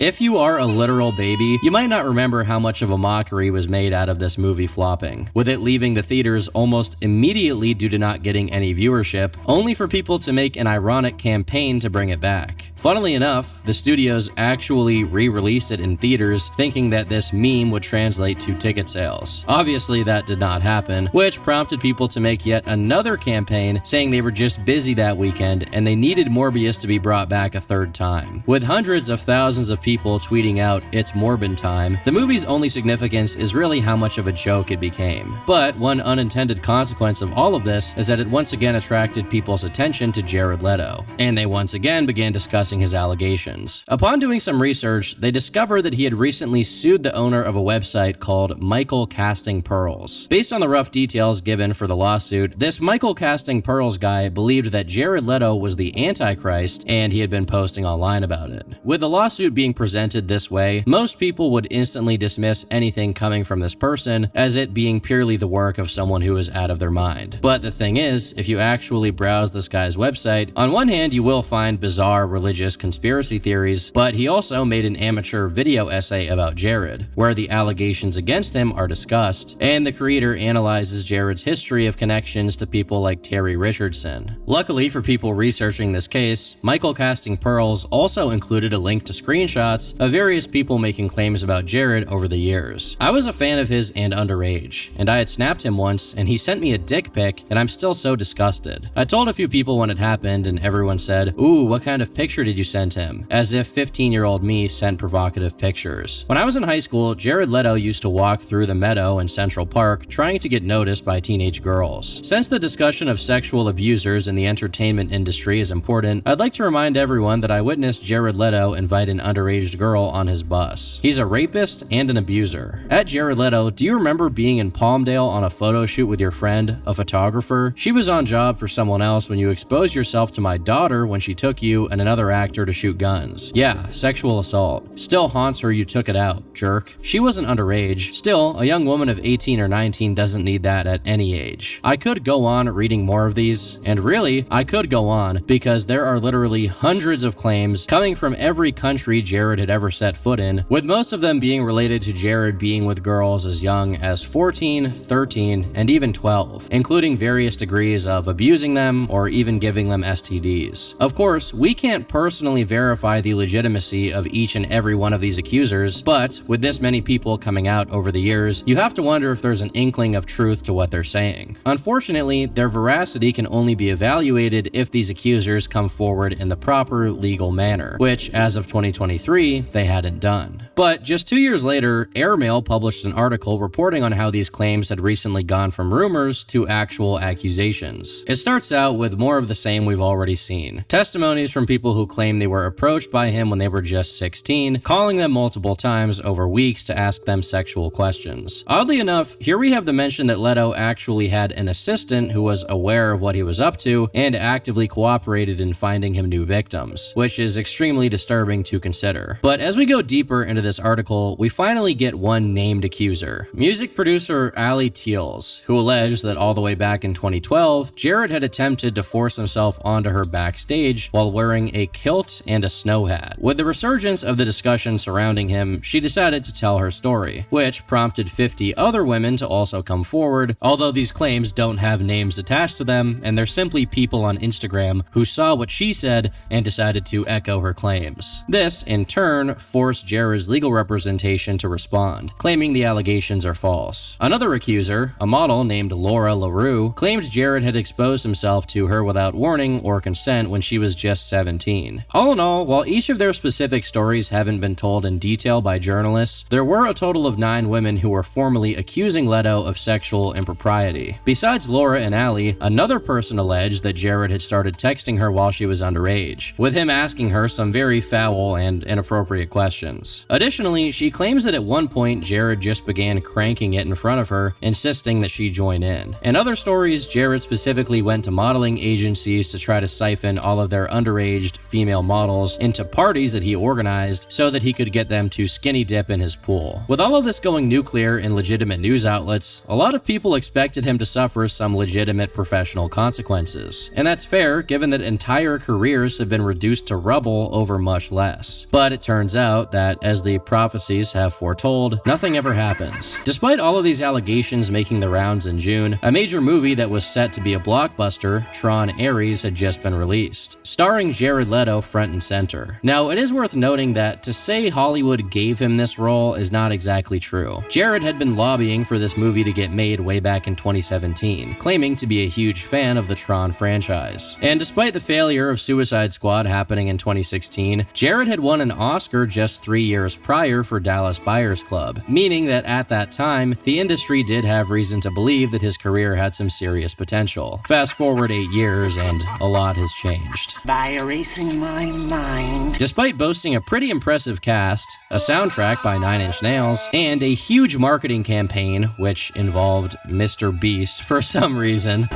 If you are a literal baby, you might not remember how much of a mockery was made out of this movie flopping, with it leaving the theaters almost immediately due to not getting any viewership, only for people to make an ironic campaign to bring it back. Funnily enough, the studios actually re-released it in theaters, thinking that this meme would translate to ticket sales. Obviously, that did not happen, which prompted people to make yet another campaign saying they were just busy that weekend and they needed Morbius to be brought back a third time. With hundreds of thousands of people tweeting out, "It's Morbin time," the movie's only significance is really how much of a joke it became. But one unintended consequence of all of this is that it once again attracted people's attention to Jared Leto, and they once again began discussing his allegations. Upon doing some research, they discovered that he had recently sued the owner of a website called Michael Casting Pearls. Based on the rough details given for the lawsuit, this Michael Casting Pearls guy believed that Jared Leto was the Antichrist, and he had been posting online about it. With the lawsuit being presented this way, most people would instantly dismiss anything coming from this person as it being purely the work of someone who is out of their mind. But the thing is, if you actually browse this guy's website, on one hand you will find bizarre religious conspiracy theories, but he also made an amateur video essay about Jared, where the allegations against him are discussed, and the creator analyzes Jared's history of connections to people like Terry Richardson. Luckily for people researching this case, Michael Casting Pearls also included a link to screenshots of various people making claims about Jared over the years. I was a fan of his and underage, and I had snapped him once and he sent me a dick pic, and I'm still so disgusted. I told a few people when it happened and everyone said, "Ooh, what kind of picture did you send him?" As if 15-year-old me sent provocative pictures. When I was in high school, Jared Leto used to walk through the Meadow in Central Park trying to get noticed by teenage girls. Since the discussion of sexual abusers in the entertainment industry is important, I'd like to remind everyone that I witnessed Jared Leto invite an underage girl on his bus. He's a rapist and an abuser. At Jared Leto, do you remember being in Palmdale on a photo shoot with your friend, a photographer? She was on job for someone else when you exposed yourself to my daughter when she took you and another actor to shoot guns. Yeah, sexual assault. Still haunts her you took it out, jerk. She wasn't underage. Still, a young woman of 18 or 19 doesn't need that at any age. I could go on reading more of these, and really, I could go on, because there are literally hundreds of claims coming from every country Jared had ever set foot in, with most of them being related to Jared being with girls as young as 14, 13, and even 12, including various degrees of abusing them or even giving them STDs. Of course, we can't personally verify the legitimacy of each and every one of these accusers, but with this many people coming out over the years, you have to wonder if there's an inkling of truth to what they're saying. Unfortunately, their veracity can only be evaluated if these accusers come forward in the proper legal manner, which, as of 2023, they hadn't done. But just 2 years later, Airmail published an article reporting on how these claims had recently gone from rumors to actual accusations. It starts out with more of the same we've already seen. Testimonies from people who claim they were approached by him when they were just 16, calling them multiple times over weeks to ask them sexual questions. Oddly enough, here we have the mention that Leto actually had an assistant who was aware of what he was up to and actively cooperated in finding him new victims, which is extremely disturbing to consider. But as we go deeper into this article, we finally get one named accuser, music producer Ali Teals, who alleged that all the way back in 2012, Jared had attempted to force himself onto her backstage while wearing a kilt and a snow hat. With the resurgence of the discussion surrounding him, she decided to tell her story, which prompted 50 other women to also come forward, although these claims don't have names attached to them, and they're simply people on Instagram who saw what she said and decided to echo her claims. This, in turn, forced Jared's legal representation to respond, claiming the allegations are false. Another accuser, a model named Laura LaRue, claimed Jared had exposed himself to her without warning or consent when she was just 17. All in all, while each of their specific stories haven't been told in detail by journalists, there were a total of 9 women who were formally accusing Leto of sexual impropriety. Besides Laura and Ali, another person alleged that Jared had started texting her while she was underage, with him asking her some very foul and inappropriate questions. Additionally, she claims that at one point Jared just began cranking it in front of her, insisting that she join in. In other stories, Jared specifically went to modeling agencies to try to siphon all of their underage female models into parties that he organized so that he could get them to skinny dip in his pool. With all of this going nuclear in legitimate news outlets, a lot of people expected him to suffer some legitimate professional consequences. And that's fair, given that entire careers have been reduced to rubble over much less. But it turns out that, as the prophecies have foretold, nothing ever happens. Despite all of these allegations making the rounds in June, a major movie that was set to be a blockbuster, Tron: Ares, had just been released, starring Jared Leto front and center. Now, it is worth noting that to say Hollywood gave him this role is not exactly true. Jared had been lobbying for this movie to get made way back in 2017, claiming to be a huge fan of the Tron franchise. And despite the failure of Suicide Squad happening in 2016, Jared had won an Oscar just 3 years prior for Dallas Buyers Club, meaning that at that time, the industry did have reason to believe that his career had some serious potential. Fast forward 8 years and a lot has changed. By erasing my mind. Despite boasting a pretty impressive cast, a soundtrack by Nine Inch Nails, and a huge marketing campaign which involved Mr. Beast for some reason,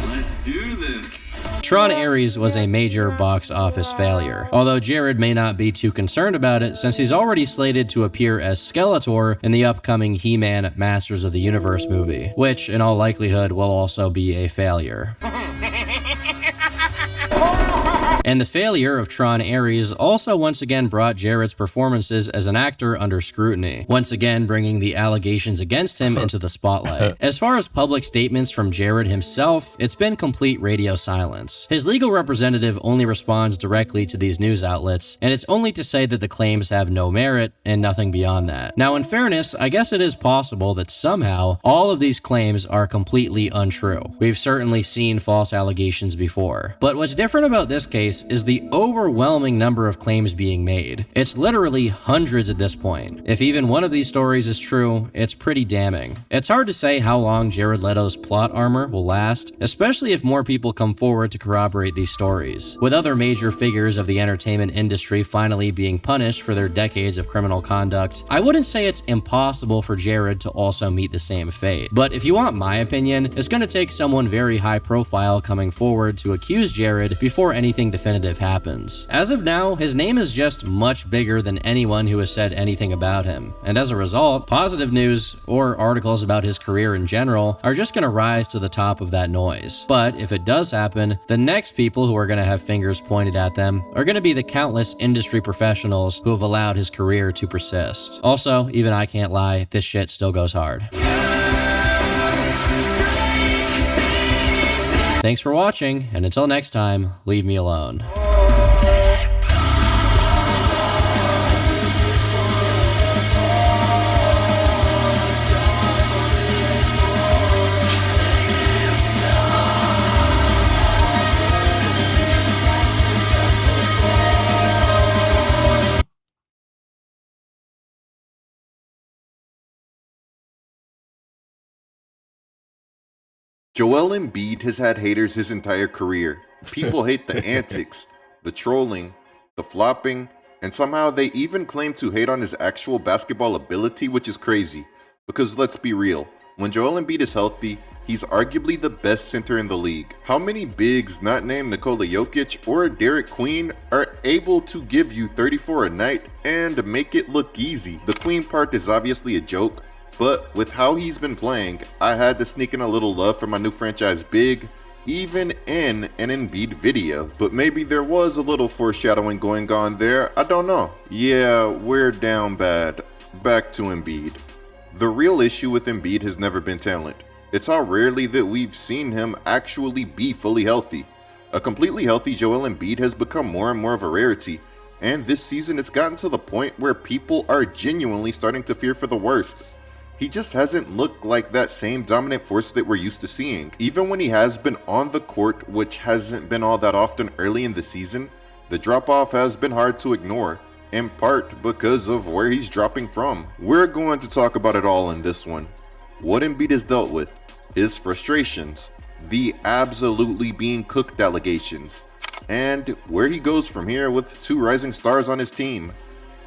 Let's do this. Tron: Ares was a major box office failure, although Jared may not be too concerned about it since he's already slated to appear as Skeletor in the upcoming He-Man Masters of the Universe movie, which in all likelihood will also be a failure. And the failure of Tron: Ares also once again brought Jared's performances as an actor under scrutiny, once again bringing the allegations against him into the spotlight. As far as public statements from Jared himself, it's been complete radio silence. His legal representative only responds directly to these news outlets, and it's only to say that the claims have no merit and nothing beyond that. Now, in fairness, I guess it is possible that somehow all of these claims are completely untrue. We've certainly seen false allegations before. But what's different about this case is the overwhelming number of claims being made. It's literally hundreds at this point. If even one of these stories is true, it's pretty damning. It's hard to say how long Jared Leto's plot armor will last, especially if more people come forward to corroborate these stories. With other major figures of the entertainment industry finally being punished for their decades of criminal conduct, I wouldn't say it's impossible for Jared to also meet the same fate. But if you want my opinion, it's going to take someone very high profile coming forward to accuse Jared before anything definitive happens. As of now, his name is just much bigger than anyone who has said anything about him, and as a result, positive news, or articles about his career in general, are just gonna rise to the top of that noise. But if it does happen, the next people who are gonna have fingers pointed at them are gonna be the countless industry professionals who have allowed his career to persist. Also, even I can't lie, this shit still goes hard. Thanks for watching, and until next time, leave me alone. Joel Embiid has had haters his entire career. People hate the antics, the trolling, the flopping, and somehow they even claim to hate on his actual basketball ability, which is crazy. Because let's be real, when Joel Embiid is healthy, he's arguably the best center in the league. How many bigs not named Nikola Jokic or Derek Queen are able to give you 34 a night and make it look easy? The Queen part is obviously a joke, but with how he's been playing, I had to sneak in a little love for my new franchise big, even in an Embiid video. But maybe there was a little foreshadowing going on there, I don't know. Yeah, we're down bad. Back to Embiid. The real issue with Embiid has never been talent. It's how rarely that we've seen him actually be fully healthy. A completely healthy Joel Embiid has become more and more of a rarity, and this season it's gotten to the point where people are genuinely starting to fear for the worst. He just hasn't looked like that same dominant force that we're used to seeing. Even when he has been on the court, which hasn't been all that often early in the season, the drop-off has been hard to ignore, in part because of where he's dropping from. We're going to talk about it all in this one. What Embiid has dealt with, his frustrations, the absolutely being cooked allegations, and where he goes from here with two rising stars on his team.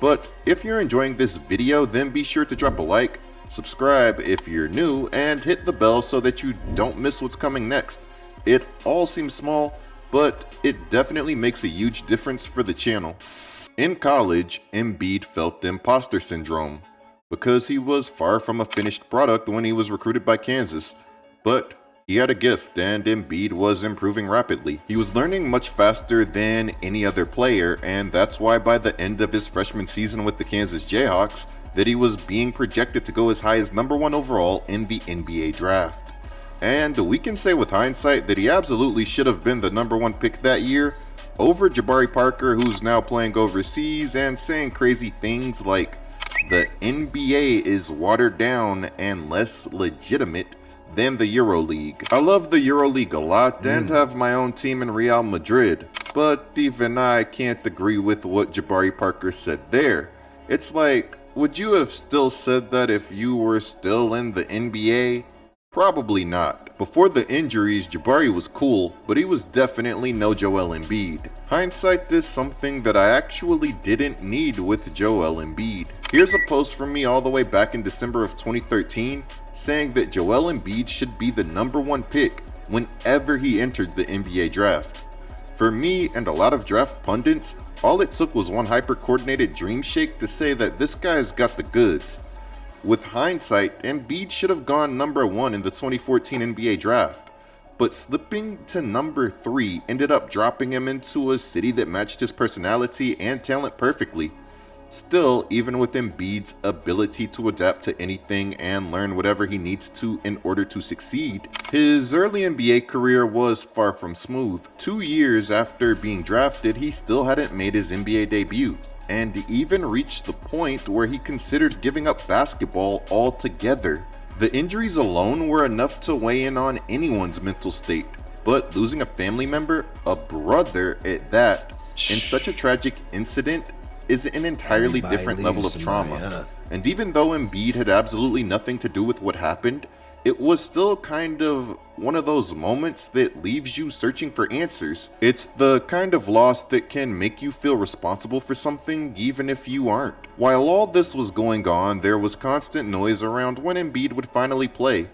But if you're enjoying this video, then be sure to drop a like, subscribe if you're new, and hit the bell so that you don't miss what's coming next. It all seems small, but it definitely makes a huge difference for the channel. In college, Embiid felt the imposter syndrome because he was far from a finished product when he was recruited by Kansas, but he had a gift and Embiid was improving rapidly. He was learning much faster than any other player, and that's why by the end of his freshman season with the Kansas Jayhawks, that he was being projected to go as high as #1 overall in the NBA draft. And we can say with hindsight that he absolutely should have been the #1 pick that year over Jabari Parker, who's now playing overseas and saying crazy things like the NBA is watered down and less legitimate than the EuroLeague. I love the EuroLeague a lot and have my own team in Real Madrid, but even I can't agree with what Jabari Parker said there. It's like, would you have still said that if you were still in the NBA? Probably not. Before the injuries, Jabari was cool, but he was definitely no Joel Embiid. Hindsight is something that I actually didn't need with Joel Embiid. Here's a post from me all the way back in December of 2013 saying that Joel Embiid should be the #1 pick whenever he entered the NBA draft. For me and a lot of draft pundits, all it took was one hyper-coordinated dream shake to say that this guy's got the goods. With hindsight, Embiid should have gone #1 in the 2014 NBA draft, but slipping to #3 ended up dropping him into a city that matched his personality and talent perfectly. Still, even with Embiid's ability to adapt to anything and learn whatever he needs to in order to succeed, his early NBA career was far from smooth. 2 years after being drafted, he still hadn't made his NBA debut, and even reached the point where he considered giving up basketball altogether. The injuries alone were enough to weigh in on anyone's mental state, but losing a family member, a brother at that, in such a tragic incident is an entirely different level of trauma. And even though Embiid had absolutely nothing to do with what happened, it was still kind of one of those moments that leaves you searching for answers. It's the kind of loss that can make you feel responsible for something even if you aren't. While all this was going on, there was constant noise around when Embiid would finally play.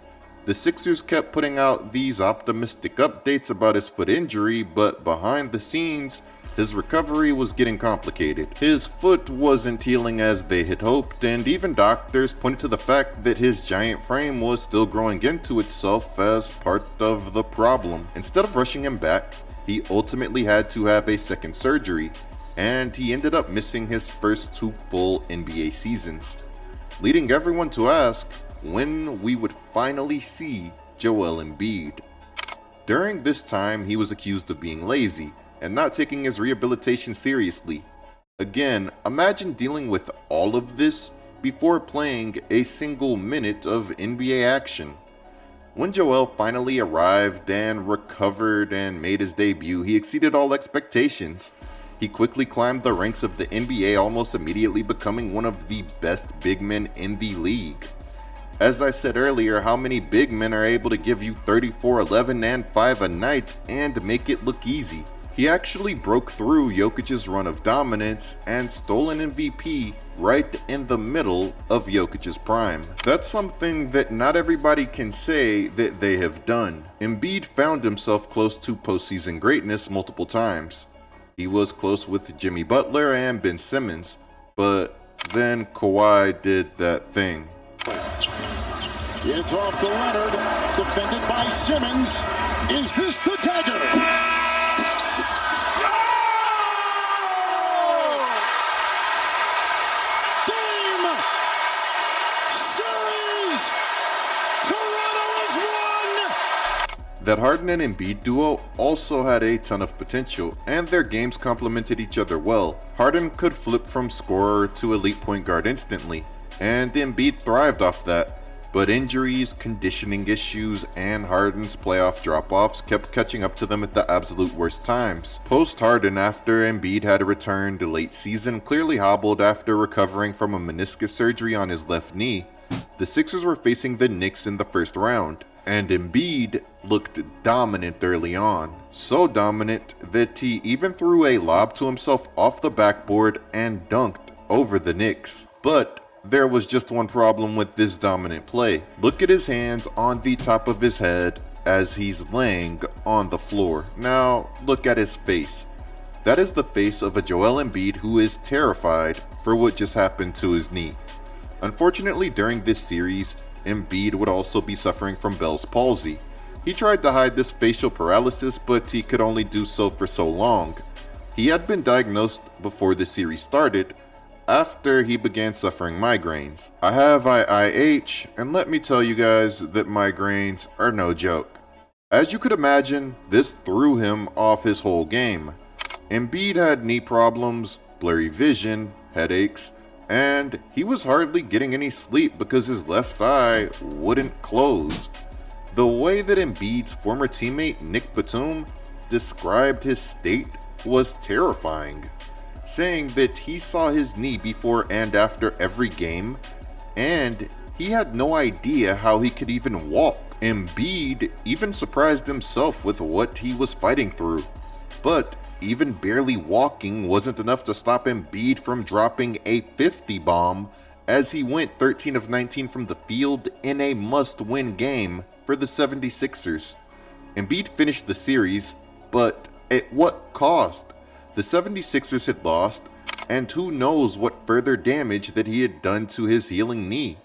The Sixers kept putting out these optimistic updates about his foot injury, but behind the scenes, his recovery was getting complicated. His foot wasn't healing as they had hoped, and even doctors pointed to the fact that his giant frame was still growing into itself as part of the problem. Instead of rushing him back, he ultimately had to have a second surgery, and he ended up missing his first 2 full NBA seasons, leading everyone to ask when we would finally see Joel Embiid. During this time, he was accused of being lazy and not taking his rehabilitation seriously. Again, imagine dealing with all of this before playing a single minute of NBA action. When Joel finally arrived and recovered and made his debut, he exceeded all expectations. He quickly climbed the ranks of the NBA, almost immediately becoming one of the best big men in the league. As I said earlier, how many big men are able to give you 34, 11, and 5 a night and make it look easy? He actually broke through Jokic's run of dominance and stole an MVP right in the middle of Jokic's prime. That's something that not everybody can say that they have done. Embiid found himself close to postseason greatness multiple times. He was close with Jimmy Butler and Ben Simmons, but then Kawhi did that thing. It's off to Leonard, defended by Simmons. Is this the dagger? That Harden and Embiid duo also had a ton of potential, and their games complemented each other well. Harden could flip from scorer to elite point guard instantly, and Embiid thrived off that. But injuries, conditioning issues, and Harden's playoff drop-offs kept catching up to them at the absolute worst times. Post-Harden, after Embiid had returned late season, clearly hobbled after recovering from a meniscus surgery on his left knee, the Sixers were facing the Knicks in the first round. And Embiid looked dominant early on. So dominant that he even threw a lob to himself off the backboard and dunked over the Knicks. But there was just one problem with this dominant play. Look at his hands on the top of his head as he's laying on the floor. Now, look at his face. That is the face of a Joel Embiid who is terrified for what just happened to his knee. Unfortunately, during this series, Embiid would also be suffering from Bell's palsy. He tried to hide this facial paralysis, but he could only do so for so long. He had been diagnosed before the series started, after he began suffering migraines. I have IIH, and let me tell you guys that migraines are no joke. As you could imagine, this threw him off his whole game. Embiid had knee problems, blurry vision, headaches, and he was hardly getting any sleep because his left eye wouldn't close. The way that Embiid's former teammate Nick Batum described his state was terrifying, saying that he saw his knee before and after every game, and he had no idea how he could even walk. Embiid even surprised himself with what he was fighting through, but even barely walking wasn't enough to stop Embiid from dropping a 50 bomb as he went 13 of 19 from the field in a must-win game for the 76ers. Embiid finished the series, but at what cost? The 76ers had lost, and who knows what further damage that he had done to his healing knee.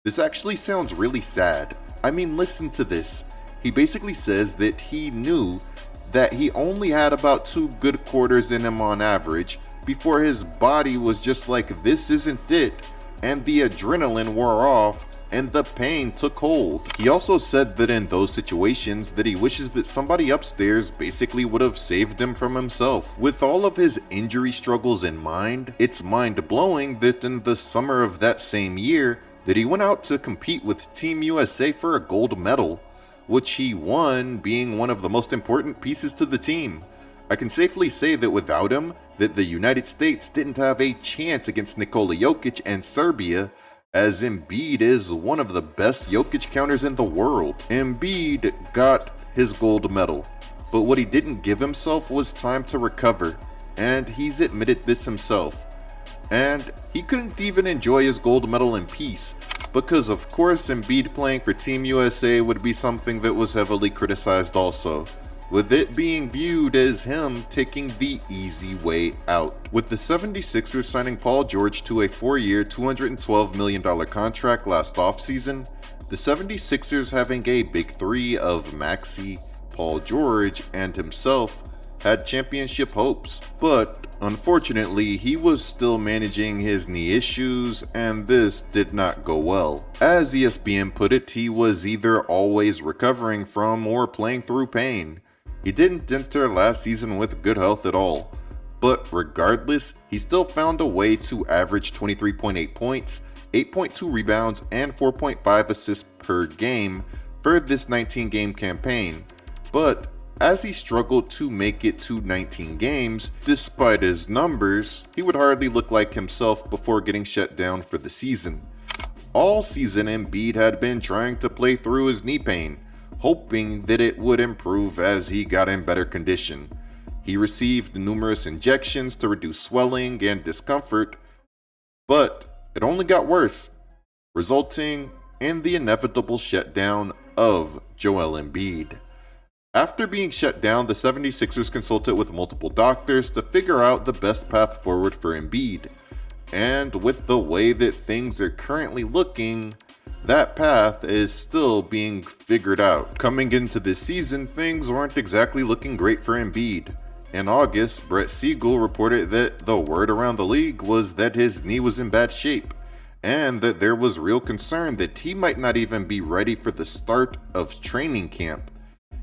This actually sounds really sad. I mean, listen to this. He basically says that he knew that he only had about 2 good quarters in him on average before his body was just like, this isn't it, and the adrenaline wore off and the pain took hold. He also said that in those situations that he wishes that somebody upstairs basically would have saved him from himself. With all of his injury struggles in mind, it's mind-blowing that in the summer of that same year that he went out to compete with Team USA for a gold medal, which he won, being one of the most important pieces to the team. I can safely say that without him, that the United States didn't have a chance against Nikola Jokic and Serbia, as Embiid is one of the best Jokic counters in the world. Embiid got his gold medal, but what he didn't give himself was time to recover, and he's admitted this himself. And he couldn't even enjoy his gold medal in peace, because of course Embiid playing for Team USA would be something that was heavily criticized also, with it being viewed as him taking the easy way out. With the 76ers signing Paul George to a 4-year, $212 million contract last offseason, the 76ers having a big three of Maxey, Paul George, and himself had championship hopes, but unfortunately he was still managing his knee issues and this did not go well. As ESPN put it, he was either always recovering from or playing through pain. He didn't enter last season with good health at all, but regardless, he still found a way to average 23.8 points, 8.2 rebounds, and 4.5 assists per game for this 19-game campaign. But as he struggled to make it to 19 games, despite his numbers, he would hardly look like himself before getting shut down for the season. All season, Embiid had been trying to play through his knee pain, hoping that it would improve as he got in better condition. He received numerous injections to reduce swelling and discomfort, but it only got worse, resulting in the inevitable shutdown of Joel Embiid. After being shut down, the 76ers consulted with multiple doctors to figure out the best path forward for Embiid. And with the way that things are currently looking, that path is still being figured out. Coming into this season, things weren't exactly looking great for Embiid. In August, Brett Siegel reported that the word around the league was that his knee was in bad shape, and that there was real concern that he might not even be ready for the start of training camp.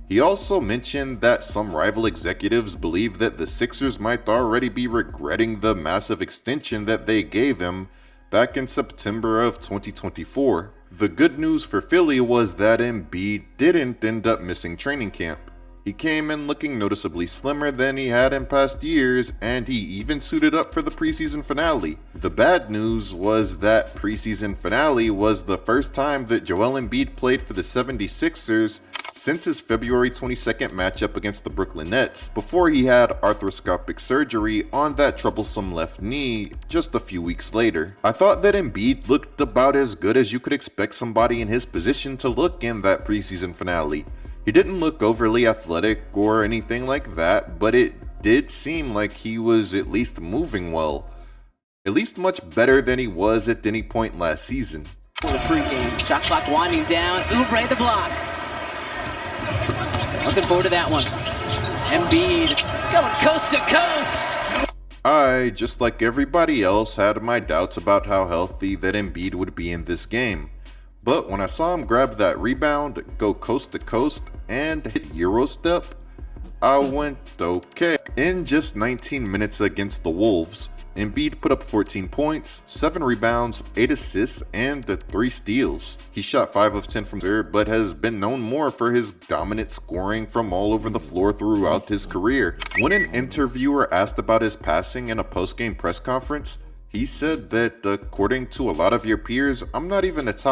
He also mentioned that some rival executives believe that the Sixers might already be regretting the massive extension that they gave him back in September of 2024. The good news for Philly was that Embiid didn't end up missing training camp. He came in looking noticeably slimmer than he had in past years, and he even suited up for the preseason finale. The bad news was that preseason finale was the first time that Joel Embiid played for the 76ers since his February 22nd matchup against the Brooklyn Nets, before he had arthroscopic surgery on that troublesome left knee just a few weeks later. I thought that Embiid looked about as good as you could expect somebody in his position to look in that preseason finale. He didn't look overly athletic or anything like that, but it did seem like he was at least moving well. At least much better than he was at any point last season. The pregame shot clock winding down. Oubre the block. So looking forward to that one. Embiid going coast to coast. I, just like everybody else, had my doubts about how healthy that Embiid would be in this game. But when I saw him grab that rebound, go coast to coast, and hit Euro step, I went okay. In just 19 minutes against the Wolves, Embiid put up 14 points, 7 rebounds, 8 assists, and 3 steals. He shot 5 of 10 from there, but has been known more for his dominant scoring from all over the floor throughout his career. When an interviewer asked about his passing in a post-game press conference, he said that according to a lot of your peers, I'm not even a top